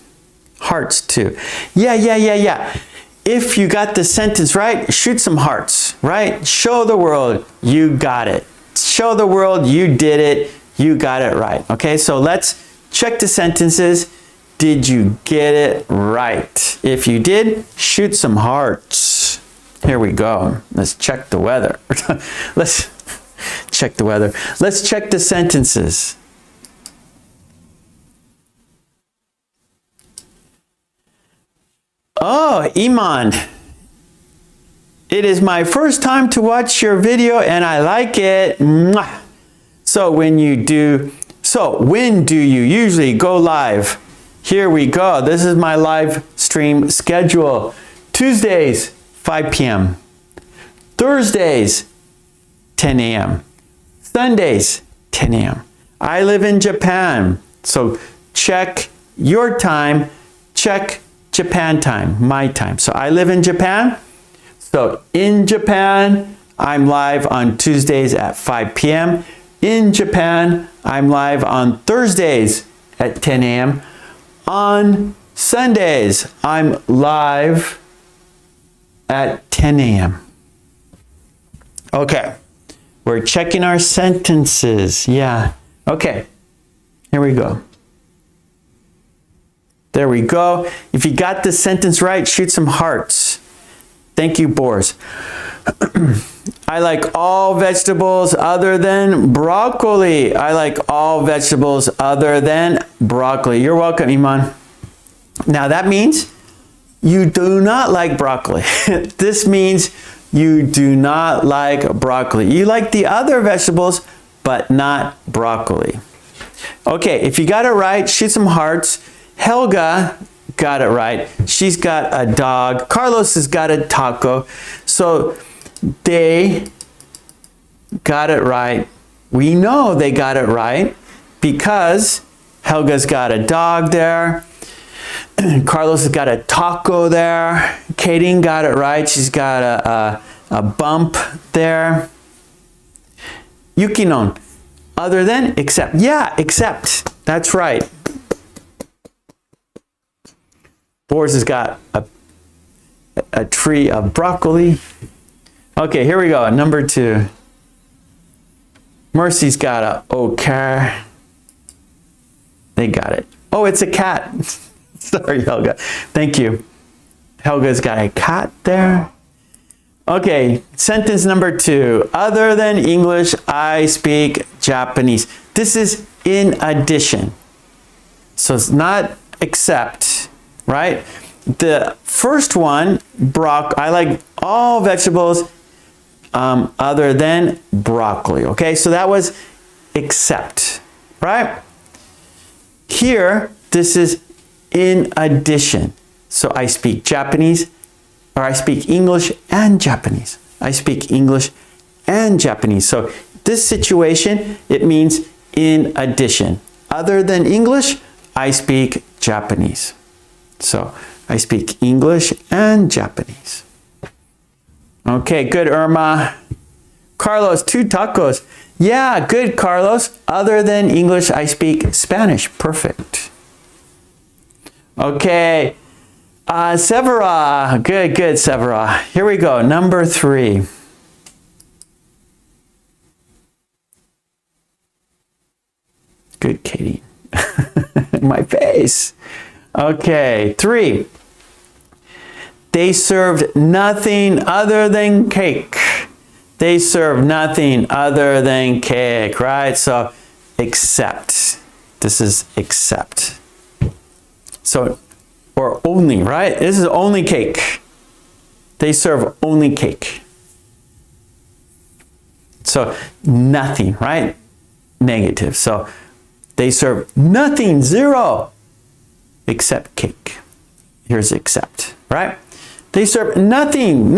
Hearts too. Yeah. If you got the sentence right, shoot some hearts, right? Show the world you got it. Show the world you did it. You got it right. Okay, so let's check the sentences. Did you get it right? If you did, shoot some hearts. Here we go. Let's check the weather. Let's check the weather. Let's check the sentences. Oh, Iman. It is my first time to watch your video and I like it. Mwah. So when do you usually go live? Here we go. This is my live stream schedule. Tuesdays, 5 p.m. Thursdays, 10 a.m. Sundays, 10 a.m. I live in Japan. So check your time, check Japan time, my time. So I live in Japan. So in Japan, I'm live on Tuesdays at 5 p.m. In Japan, I'm live on Thursdays at 10 a.m. On Sundays, I'm live at 10 a.m. Okay, we're checking our sentences. Yeah, okay, here we go. There we go. If you got the sentence right, shoot some hearts. Thank you, Boris. I like all vegetables other than broccoli. I like all vegetables other than broccoli. You're welcome, Iman. Now that means you do not like broccoli. This means you do not like broccoli. You like the other vegetables, but not broccoli. Okay, if you got it right, shoot some hearts. Helga got it right. She's got a dog. Carlos has got a taco. So they got it right. We know they got it right because Helga's got a dog there. Carlos has got a taco there. Katie got it right. She's got a bump there. Yukinon, other than, except. Yeah, except. That's right. Boris has got a tree of broccoli. Okay, here we go. Number 2. Mercy's got a okay. They got it. Oh, it's a cat. Sorry, Helga. Thank you. Helga's got a cat there. Okay, sentence number 2. Other than English, I speak Japanese. This is in addition. So it's not except, right? The first one, I like all vegetables other than broccoli. Okay, so that was except, right? Here, this is in addition. So I speak Japanese, or I speak English and Japanese. I speak English and Japanese. So this situation, it means in addition. Other than English, I speak Japanese. So I speak English and Japanese. Okay, good, Irma. Carlos, 2 tacos. Yeah, good, Carlos. Other than English, I speak Spanish. Perfect. Okay. Severa. Good, Severa. Here we go. Number 3. Good, Katie. My face. Okay, 3. They served nothing other than cake. They served nothing other than cake, right? So, except. This is except. So, or only, right? This is only cake. They serve only cake. So, nothing, right? Negative. So, they serve nothing, 0, except cake. Here's except, right? They serve nothing,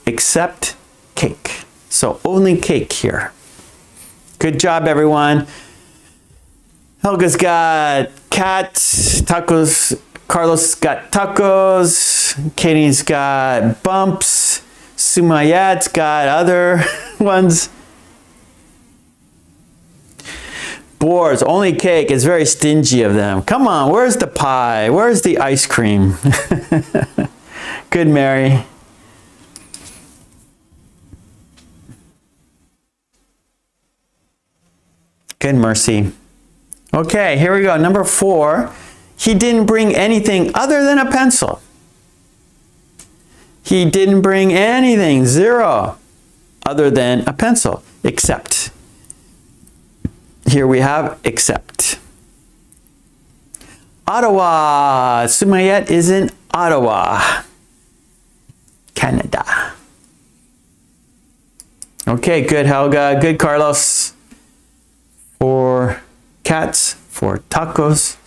except cake. So only cake here. Good job, everyone. Helga's got cats, tacos. Carlos got tacos. Katie's got bumps. Sumayat's got other ones. Boars, only cake. Is very stingy of them. Come on, where's the pie? Where's the ice cream? Good, Mary. Good, Mercy. Okay, here we go. Number 4. He didn't bring anything other than a pencil. He didn't bring anything, 0, other than a pencil, except. Here we have except. Ottawa. Sumayet is in Ottawa, Canada. Okay, good, Helga. Good, Carlos. 4 cats, 4 tacos,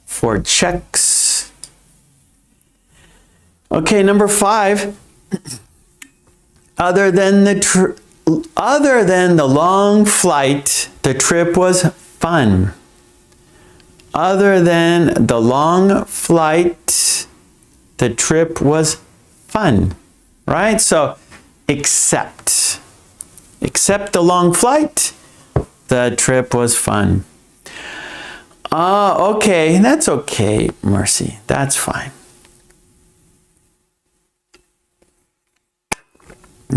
4 checks. Okay, number 5. Other than the long flight, the trip was fun. Other than the long flight, the trip was fun. Right? So, except the long flight, the trip was fun. Okay, that's okay, Mercy. That's fine.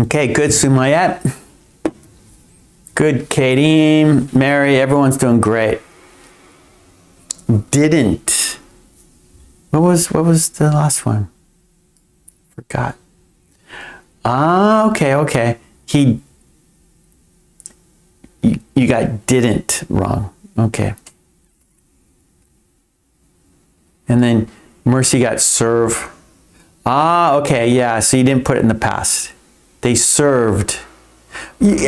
Okay, good, Sumayat. Good, Katie, Mary, everyone's doing great. Didn't. What was the last one? Forgot. Okay. You got didn't wrong. Okay. And then Mercy got serve. Okay, yeah, so you didn't put it in the past. They served.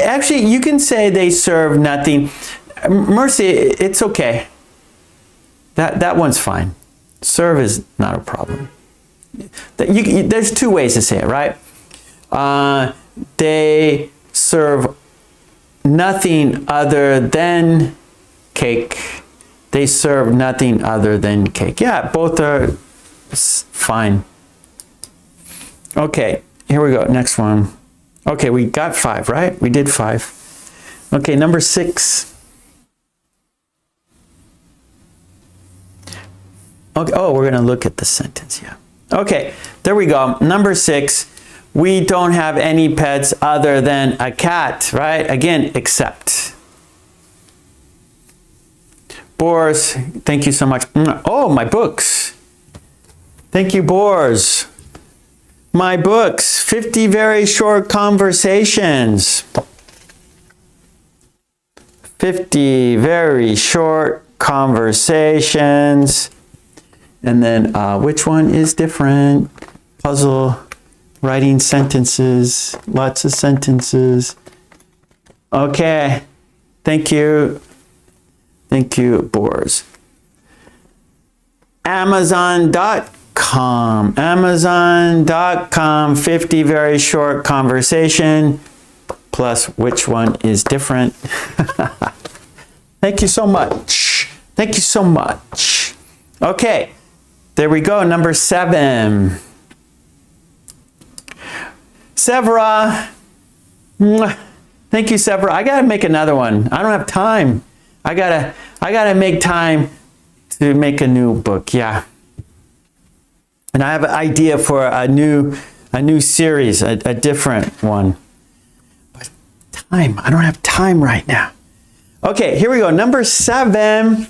Actually, you can say they served nothing. Mercy, it's okay. That one's fine. Serve is not a problem. There's 2 ways to say it, right? They serve nothing other than cake. They serve nothing other than cake. Yeah, both are fine. Okay, here we go. Next one. Okay, we got 5, right? We did 5. Okay, number 6. Okay, we're going to look at the sentence, yeah. Okay, there we go. Number 6. We don't have any pets other than a cat, right? Again, except. Boris, thank you so much. Oh, my books. Thank you, Boris. My books, 50 Very Short Conversations. 50 Very Short Conversations. And then which one is different? Puzzle, writing sentences, lots of sentences. Okay, thank you. Thank you, Boris. Amazon.com. Amazon.com, 50 Very Short Conversation. Plus, which one is different? Thank you so much. Thank you so much. Okay, there we go. Number 7. Severa. Thank you, Severa. I gotta make another one. I don't have time. I gotta make time to make a new book. Yeah. And I have an idea for a new series, a different one. But time, I don't have time right now. Okay, here we go. Number 7.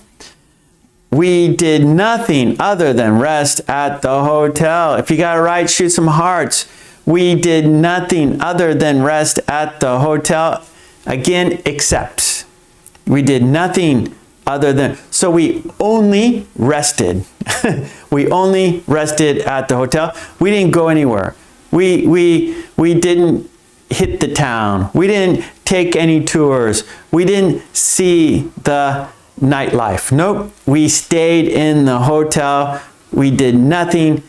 We did nothing other than rest at the hotel. If you got it right, shoot some hearts. We did nothing other than rest at the hotel. Again, except. We did nothing other than, so we only rested. We only rested at the hotel. We didn't go anywhere. We didn't hit the town. We didn't take any tours. We didn't see the nightlife. Nope. We stayed in the hotel. We did nothing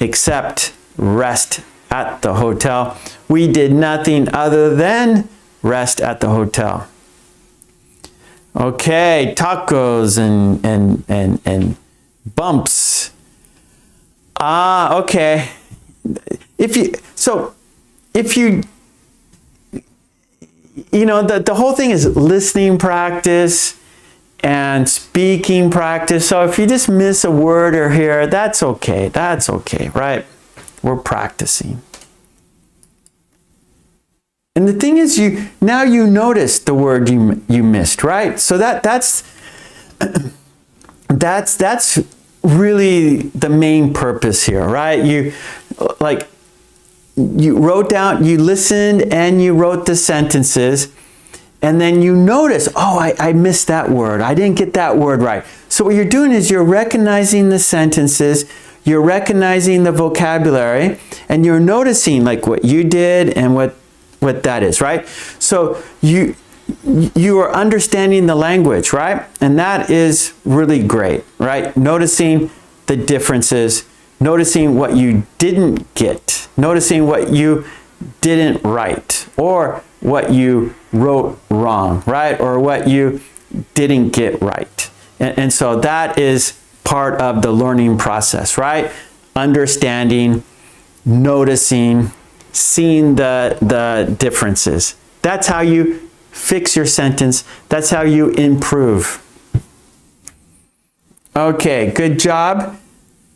except rest at the hotel. We did nothing other than rest at the hotel. Okay, tacos and bumps. Okay. If you know, the whole thing is listening practice and speaking practice. So if you just miss a word or here, that's okay. That's okay, right? We're practicing. And the thing is, now you notice the word you missed, right? So that's really the main purpose here, right? You wrote down, you listened, and you wrote the sentences, and then you notice, oh, I missed that word. I didn't get that word right. So what you're doing is you're recognizing the sentences, you're recognizing the vocabulary, and you're noticing like what you did and what that is, right? So you are understanding the language, right? And that is really great, right? Noticing the differences, noticing what you didn't get, noticing what you didn't write, or what you wrote wrong, right? Or what you didn't get right. And so that is part of the learning process, right? Understanding, noticing, seeing the differences. That's how you fix your sentence. That's how you improve. Okay, good job.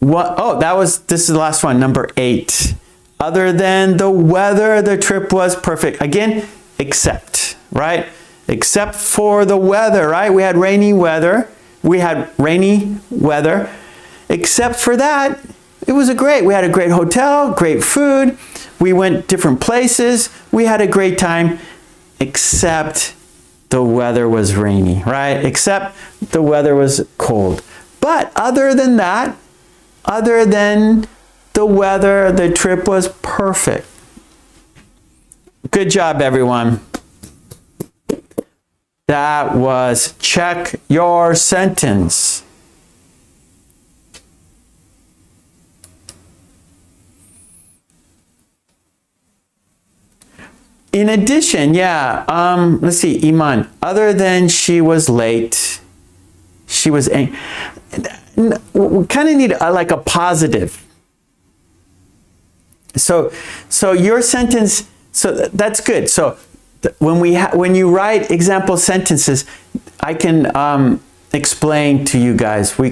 This is the last one, number 8. Other than the weather, the trip was perfect. Again, except, right? Except for the weather, right? We had rainy weather. Except for that, it was we had a great hotel, great food. We went different places. We had a great time, except the weather was rainy, right? Except the weather was cold. But other than that, other than the weather, the trip was perfect. Good job, everyone. That was check your sentence. In addition, let's see, Iman, other than she was late, she was angry. We kind of need like a positive. So your sentence, so that's good. So when you write example sentences, I can explain to you guys. I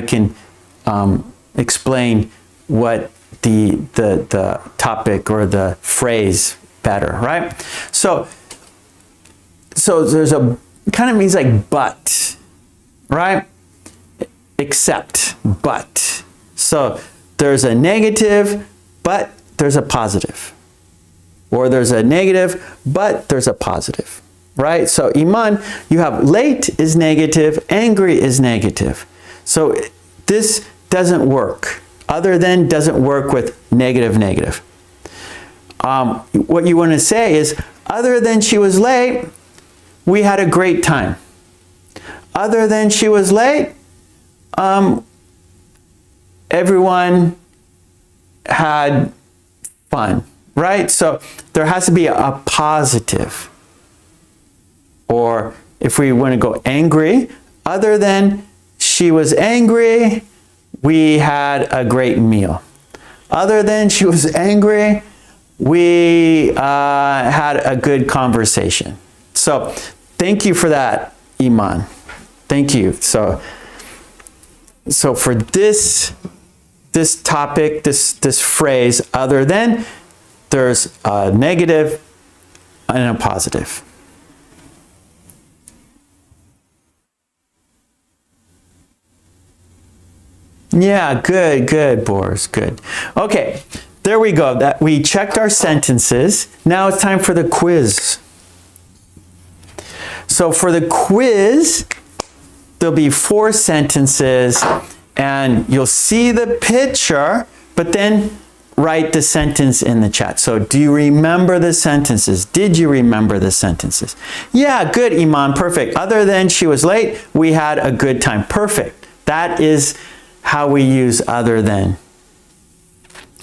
can explain what the topic or the phrase better, right? So there's it kind of means like but, right? Except, but. So there's a negative, but there's a positive. Or there's a negative, but there's a positive, right? So Iman, you have late is negative, angry is negative. So this doesn't work. Other than doesn't work with negative, negative. What you want to say is, other than she was late, we had a great time. Other than she was late, everyone had fun, right? So there has to be a positive. Or if we want to go angry, other than she was angry, we had a great meal. Other than she was angry, we had a good conversation. So thank you for that, Iman. Thank you. So for this topic, this phrase, other than, there's a negative and a positive. Yeah, good, Boris, good. Okay, there we go. That we checked our sentences. Now it's time for the quiz. So for the quiz, there'll be 4 sentences, and you'll see the picture, but then write the sentence in the chat. So do you remember the sentences? Did you remember the sentences? Yeah, good, Iman, perfect. Other than she was late, we had a good time. Perfect. That is how we use other than.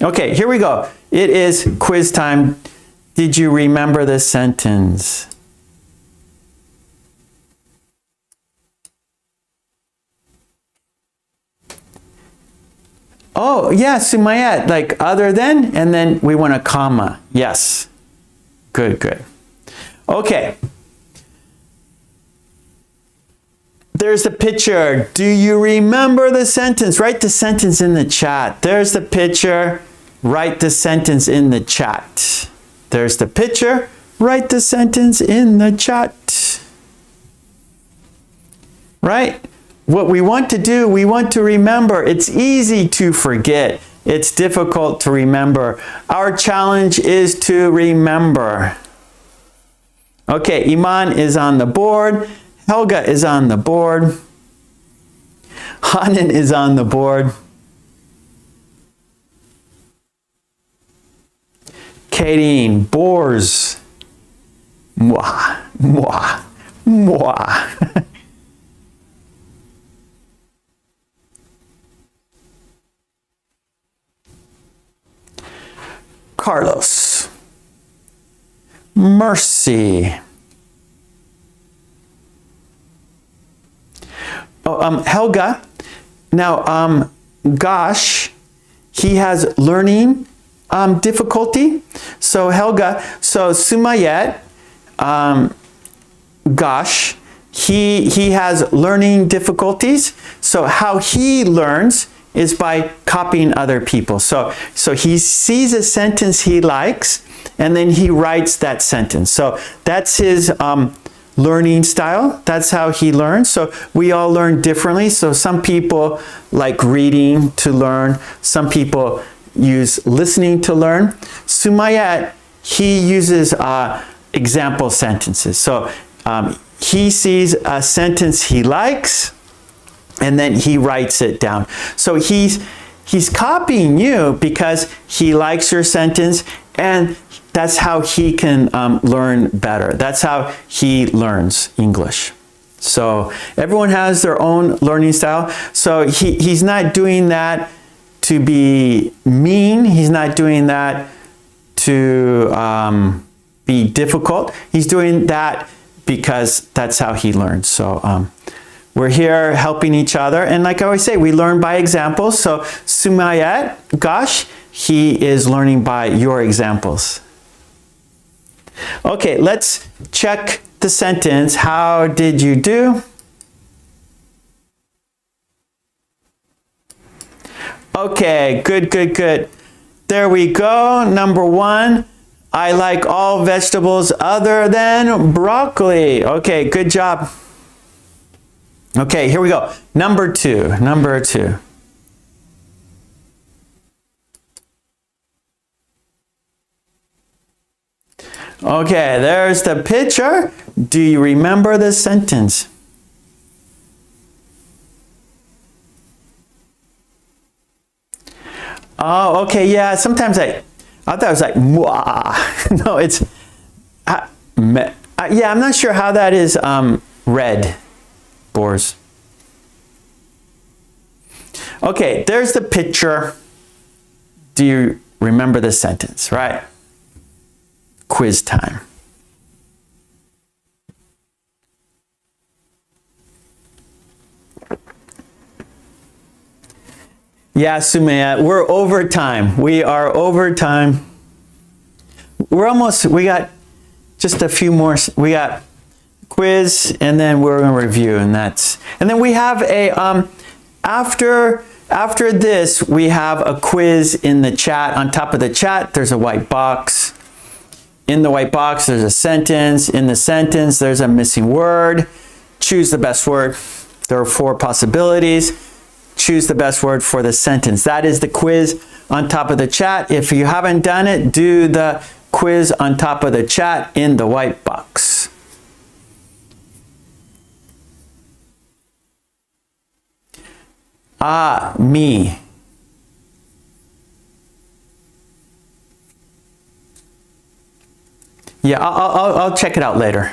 Okay, here we go. It is quiz time. Did you remember the sentence? Oh, yeah, Sumayat, like other than, and then we want a comma. Yes. Good. Okay. There's the picture. Do you remember the sentence? Write the sentence in the chat. There's the picture. Write the sentence in the chat. There's the picture. Write the sentence in the chat. Right? What we want to do, we want to remember. It's easy to forget. It's difficult to remember. Our challenge is to remember. Okay, Iman is on the board. Helga is on the board. Hanan is on the board. Kadeen, Boers. Mwah, mwah, mwah. Carlos. Mercy. Helga. Now, Gosh, he has learning difficulty. So Helga, so Sumayet, Gosh, he has learning difficulties. So how he learns is by copying other people. So he sees a sentence he likes, and then he writes that sentence. So that's his learning style. That's how he learns. So we all learn differently. So some people like reading to learn. Some people use listening to learn. Sumayat, he uses example sentences. So he sees a sentence he likes, and then he writes it down. So he's copying you because he likes your sentence, and that's how he can learn better. That's how he learns English. So everyone has their own learning style. So he's not doing that to be mean. He's not doing that to be difficult. He's doing that because that's how he learns. So we're here helping each other. And like I always say, we learn by examples. So Sumayat, Gosh, he is learning by your examples. Okay, let's check the sentence. How did you do? Okay, good. There we go. Number 1. I like all vegetables other than broccoli. Okay, good job. Okay, here we go. Number two. Okay, there's the picture. Do you remember the sentence? Oh, okay, yeah, sometimes I thought it was like, mwah. No, it's, yeah, I'm not sure how that is read, Boars. Okay, there's the picture. Do you remember the sentence, right? Quiz time. Yeah, Sumaya, we're over time. We are over time. We got just a few more. We got quiz, and then we're going to review, and then we have a, after this, we have a quiz in the chat. On top of the chat, there's a white box. In the white box, there's a sentence. In the sentence, there's a missing word. Choose the best word. There are 4 possibilities. Choose the best word for the sentence. That is the quiz on top of the chat. If you haven't done it, do the quiz on top of the chat in the white box. Ah, me. Yeah, I'll check it out later.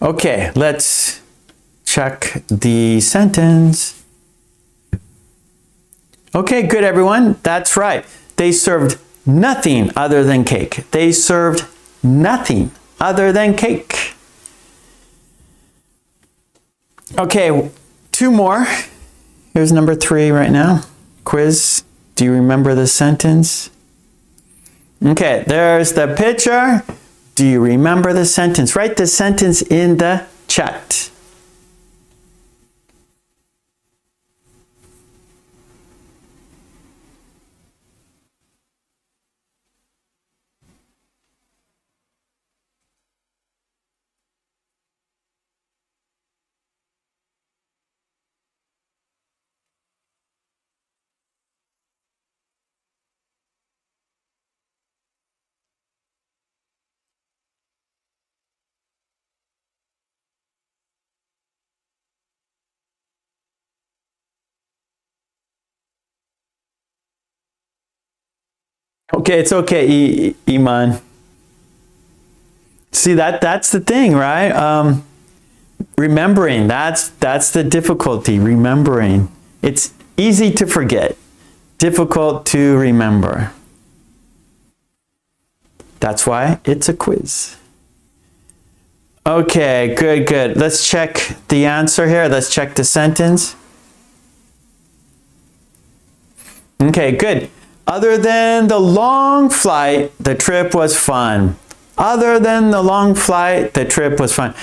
Okay, let's check the sentence. Okay, good everyone. That's right. They served nothing other than cake. They served nothing other than cake. Okay, 2 more. Here's number 3 right now. Quiz. Do you remember the sentence? Okay, there's the picture. Do you remember the sentence? Write the sentence in the chat. Okay, it's okay, Iman. See, that's the thing, right? Remembering, that's the difficulty, remembering. It's easy to forget, difficult to remember. That's why it's a quiz. Okay, good. Let's check the answer here. Let's check the sentence. Okay, good. Other than the long flight, the trip was fun. Other than the long flight, the trip was fun.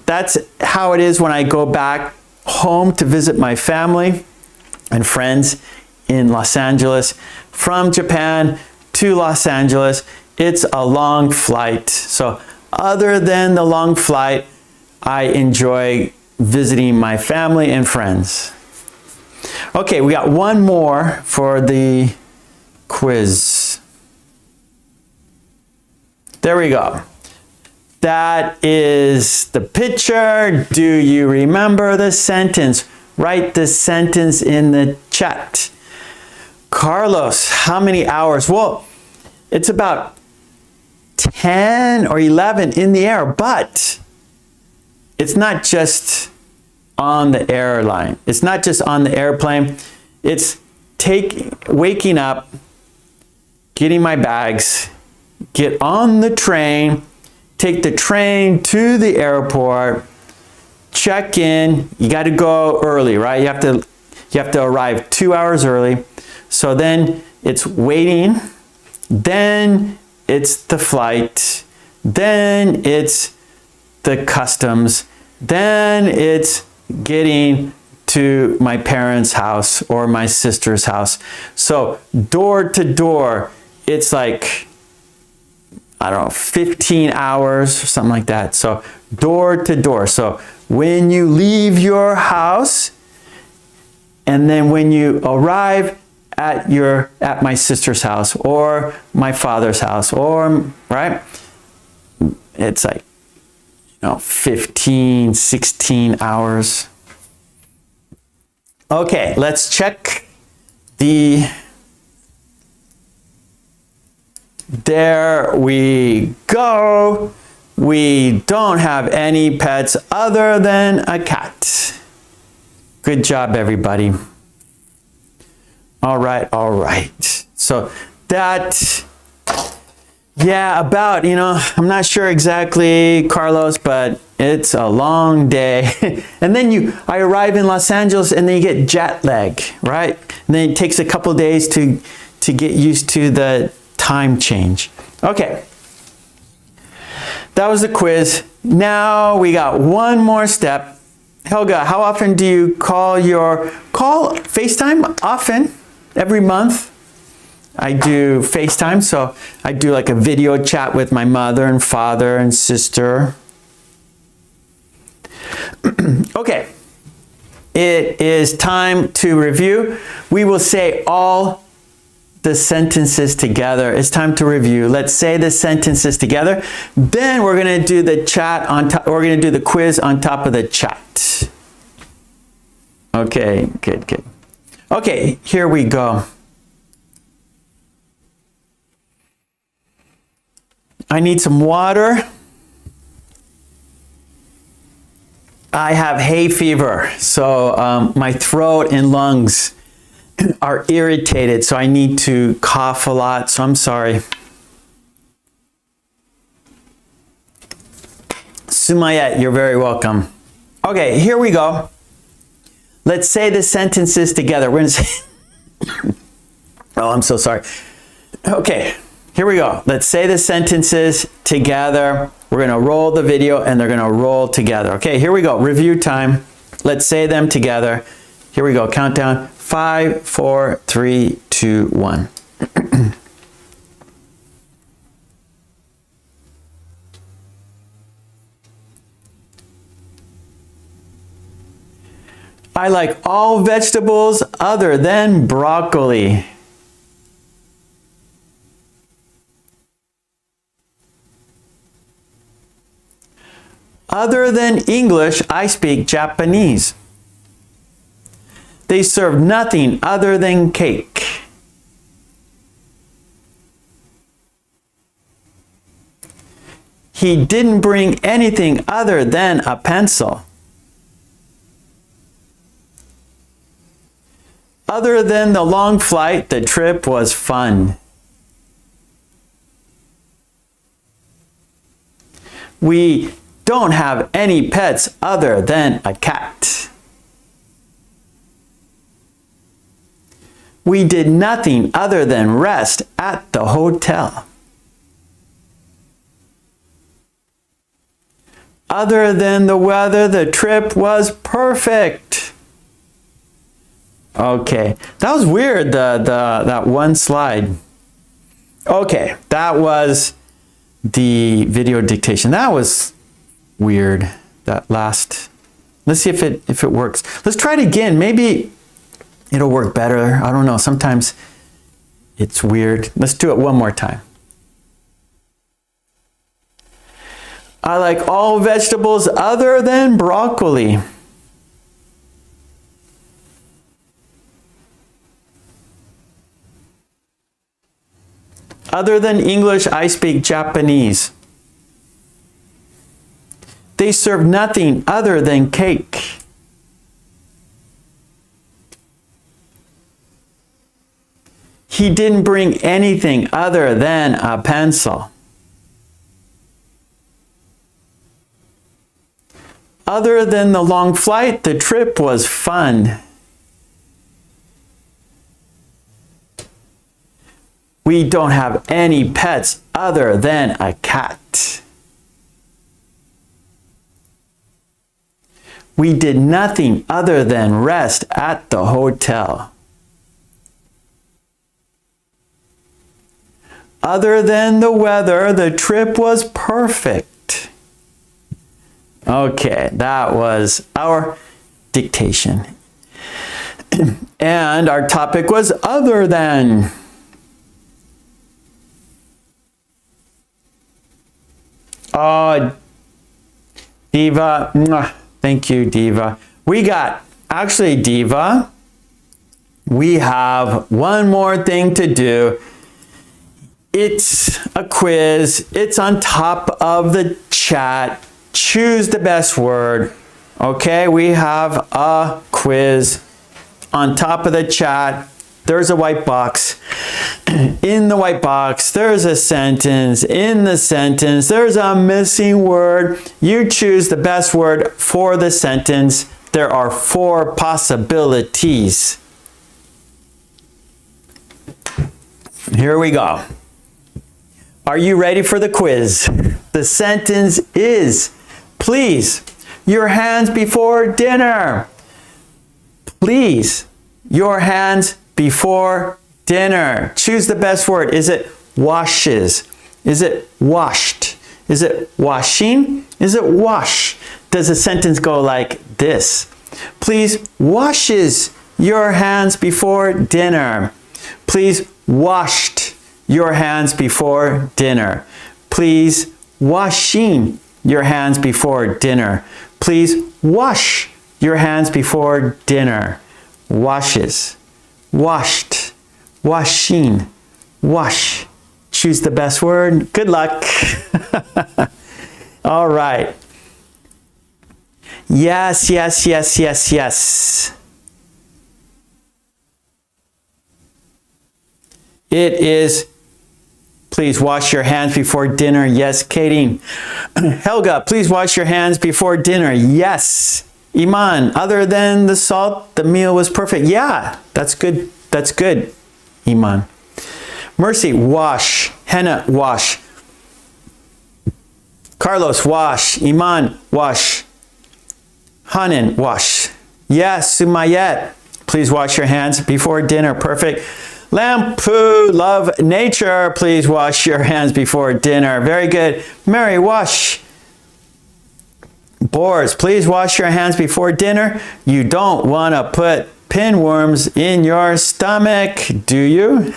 That's how it is when I go back home to visit my family and friends in Los Angeles. From Japan to Los Angeles, it's a long flight. So other than the long flight, I enjoy visiting my family and friends. Okay, we got one more for the quiz. There we go. That is the picture. Do you remember the sentence? Write the sentence in the chat. Carlos, how many hours? Well, it's about 10 or 11 in the air, but it's not just on the airline. It's not just on the airplane. It's waking up, getting my bags, get on the train, take the train to the airport, check in. You got to go early, right? You have to arrive 2 hours early. So then it's waiting, then it's the flight, then it's the customs, then it's getting to my parents' house or my sister's house. So door to door, it's like, I don't know, 15 hours or something like that. So door to door. So when you leave your house and then when you arrive at my sister's house or my father's house, or right, it's like 15, 16 hours. Okay, let's check there we go. We don't have any pets other than a cat. Good job, everybody. All right. So that, yeah, about, I'm not sure exactly, Carlos, but it's a long day. And then I arrive in Los Angeles and then you get jet lag, right? And then it takes a couple days to get used to the time change. Okay. That was the quiz. Now we got one more step. Helga, how often do you call FaceTime? Often, every month. I do FaceTime, so I do like a video chat with my mother and father and sister. Okay, it is time to review. We will say all the sentences together. It's time to review. Let's say the sentences together. Then we're going to do the chat on top. We're going to do the quiz on top of the chat. Okay, good. Okay, here we go. I need some water. I have hay fever, so my throat and lungs are irritated, so I need to cough a lot, so I'm sorry. Sumayet, you're very welcome. Okay, here we go. Let's say the sentences together. We're going to say... Oh, I'm so sorry. Okay, here we go. Let's say the sentences together. We're going to roll the video and they're going to roll together. Okay, here we go. Review time. Let's say them together. Here we go. Countdown. 5, 4, 3, 2, 1. I like all vegetables other than broccoli. Other than English, I speak Japanese. They serve nothing other than cake. He didn't bring anything other than a pencil. Other than the long flight, the trip was fun. We don't have any pets other than a cat. We did nothing other than rest at the hotel. Other than the weather, the trip was perfect. Okay, that was weird, that one slide. Okay, that was the video dictation. That was weird, that last. Let's see if it works. Let's try it again. Maybe it'll work better. I don't know. Sometimes it's weird. Let's do it one more time. I like all vegetables other than broccoli. Other than English, I speak Japanese. They serve nothing other than cake. He didn't bring anything other than a pencil. Other than the long flight, the trip was fun. We don't have any pets other than a cat. We did nothing other than rest at the hotel. Other than the weather, the trip was perfect. Okay, that was our dictation. And our topic was other than. Oh, Diva. Thank you, Diva. Actually, Diva, we have one more thing to do. It's a quiz. It's on top of the chat. Choose the best word. Okay, we have a quiz on top of the chat. There's a white box. In the white box, there's a sentence. In the sentence, there's a missing word. You choose the best word for the sentence. There are 4 possibilities. Here we go. Are you ready for the quiz? The sentence is, please, your hands before dinner. Please, your hands before dinner. Choose the best word. Is it washes? Is it washed? Is it washing? Is it wash? Does a sentence go like this? Please washes your hands before dinner. Please washed your hands before dinner. Please washing your hands before dinner. Please wash your hands before dinner. Washes, washed, washing, wash. Choose the best word. Good luck. All right. Yes, yes, yes, yes, yes. It is, please wash your hands before dinner. Yes, Katie. Helga, please wash your hands before dinner. Yes. Iman, other than the salt, the meal was perfect. Yeah, that's good. That's good, Iman. Mercy, wash. Henna, wash. Carlos, wash. Iman, wash. Hanan, wash. Yes, Sumayet, please wash your hands before dinner. Perfect. Lampu, love nature, please wash your hands before dinner. Very good. Mary, wash. Boars, please wash your hands before dinner. You don't want to put pinworms in your stomach, do you?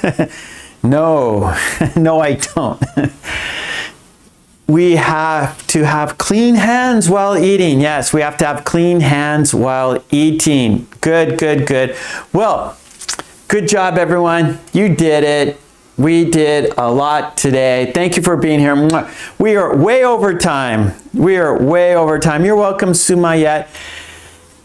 No, no, I don't. We have to have clean hands while eating. Yes, we have to have clean hands while eating. Good, good, good. Well, good job, everyone. You did it. We did a lot today. Thank you for being here. We are way over time. We are way over time. You're welcome, Sumayet.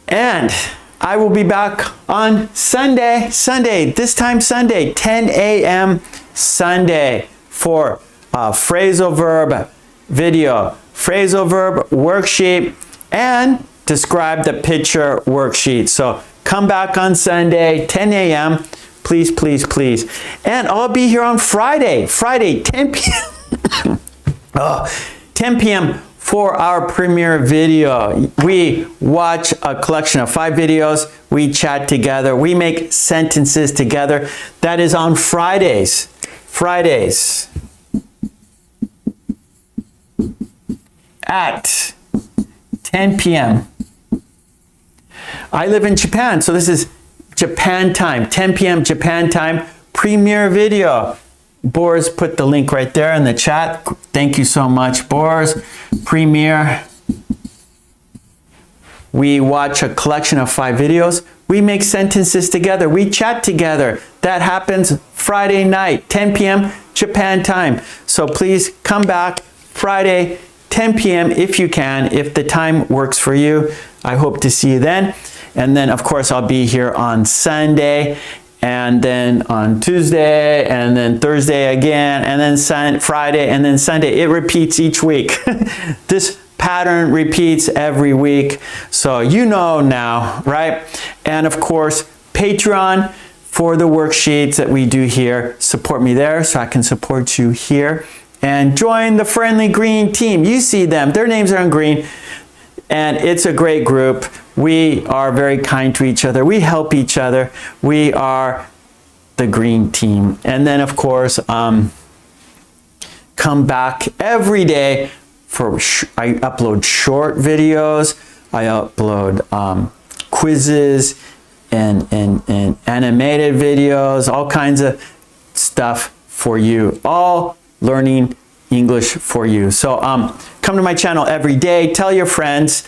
And I will be back on Sunday, this time Sunday, 10 a.m. Sunday for a phrasal verb video, phrasal verb worksheet, and describe the picture worksheet. So come back on Sunday, 10 a.m. Please, please, please. And I'll be here on Friday, 10 p.m. 10 p.m. for our premiere video. We watch a collection of 5 videos. We chat together. We make sentences together. That is on Fridays. Fridays at 10 p.m. I live in Japan, so this is Japan time, 10 p.m. Japan time, premiere video. Boris put the link right there in the chat. Thank you so much, Boris. Premiere. We watch a collection of 5 videos. We make sentences together. We chat together. That happens Friday night, 10 p.m. Japan time. So please come back Friday, 10 p.m. if you can, if the time works for you. I hope to see you then. And then, of course, I'll be here on Sunday, and then on Tuesday, and then Thursday again, and then Friday, and then Sunday. It repeats each week. This pattern repeats every week. So you know now, right? And of course, Patreon for the worksheets that we do here. Support me there so I can support you here. And join the Friendly Green team. You see them. Their names are in green. and it's a great group. We are very kind to each other. We help each other. We are the green team. And then, of course, come back every day for I upload short videos. I upload quizzes and animated videos, all kinds of stuff for you, all learning English for you. So come to my channel every day, tell your friends,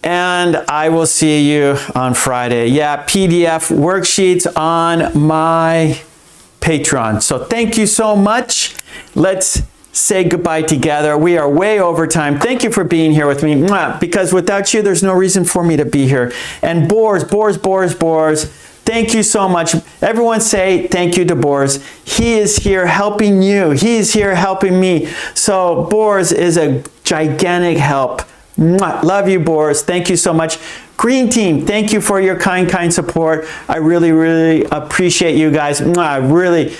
and I will see you on Friday. Yeah, PDF worksheets on my Patreon. So thank you so much. Let's say goodbye together. We are way over time. Thank you for being here with me. Mwah. Because without you, there's no reason for me to be here. And Boris, thank you so much. Everyone say thank you to Boris. He is here helping you. He is here helping me. So Boris is a gigantic help. Mwah. Love you, Boris. Thank you so much. Green team, thank you for your kind support. I really appreciate you guys. Mwah.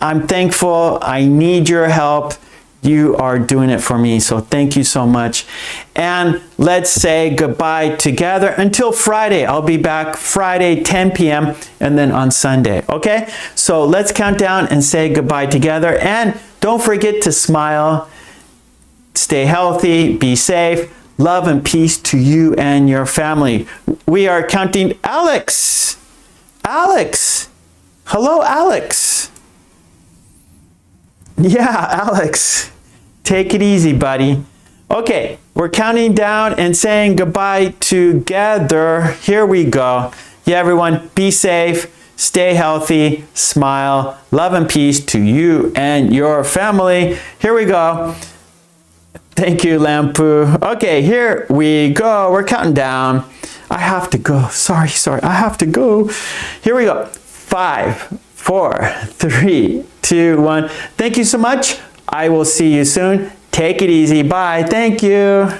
I'm thankful. I need your help. You are doing it for me. So thank you so much. And let's say goodbye together until Friday. I'll be back Friday, 10 p.m. and then on Sunday. Okay? So let's count down and say goodbye together. And don't forget to smile. Stay healthy. Be safe. Love and peace to you and your family. We are counting. Alex. Hello, Alex. Yeah, Alex, take it easy, buddy. Okay, we're counting down and saying goodbye together. Here we go. Yeah, everyone, be safe, stay healthy, smile, love and peace to you and your family. Here we go. Thank you, Lampu. Okay, here we go. We're counting down. I have to go. Sorry. I have to go. Here we go. 5, 4, 3, 2, 1. Thank you so much. I will see you soon. Take it easy. Bye. Thank you.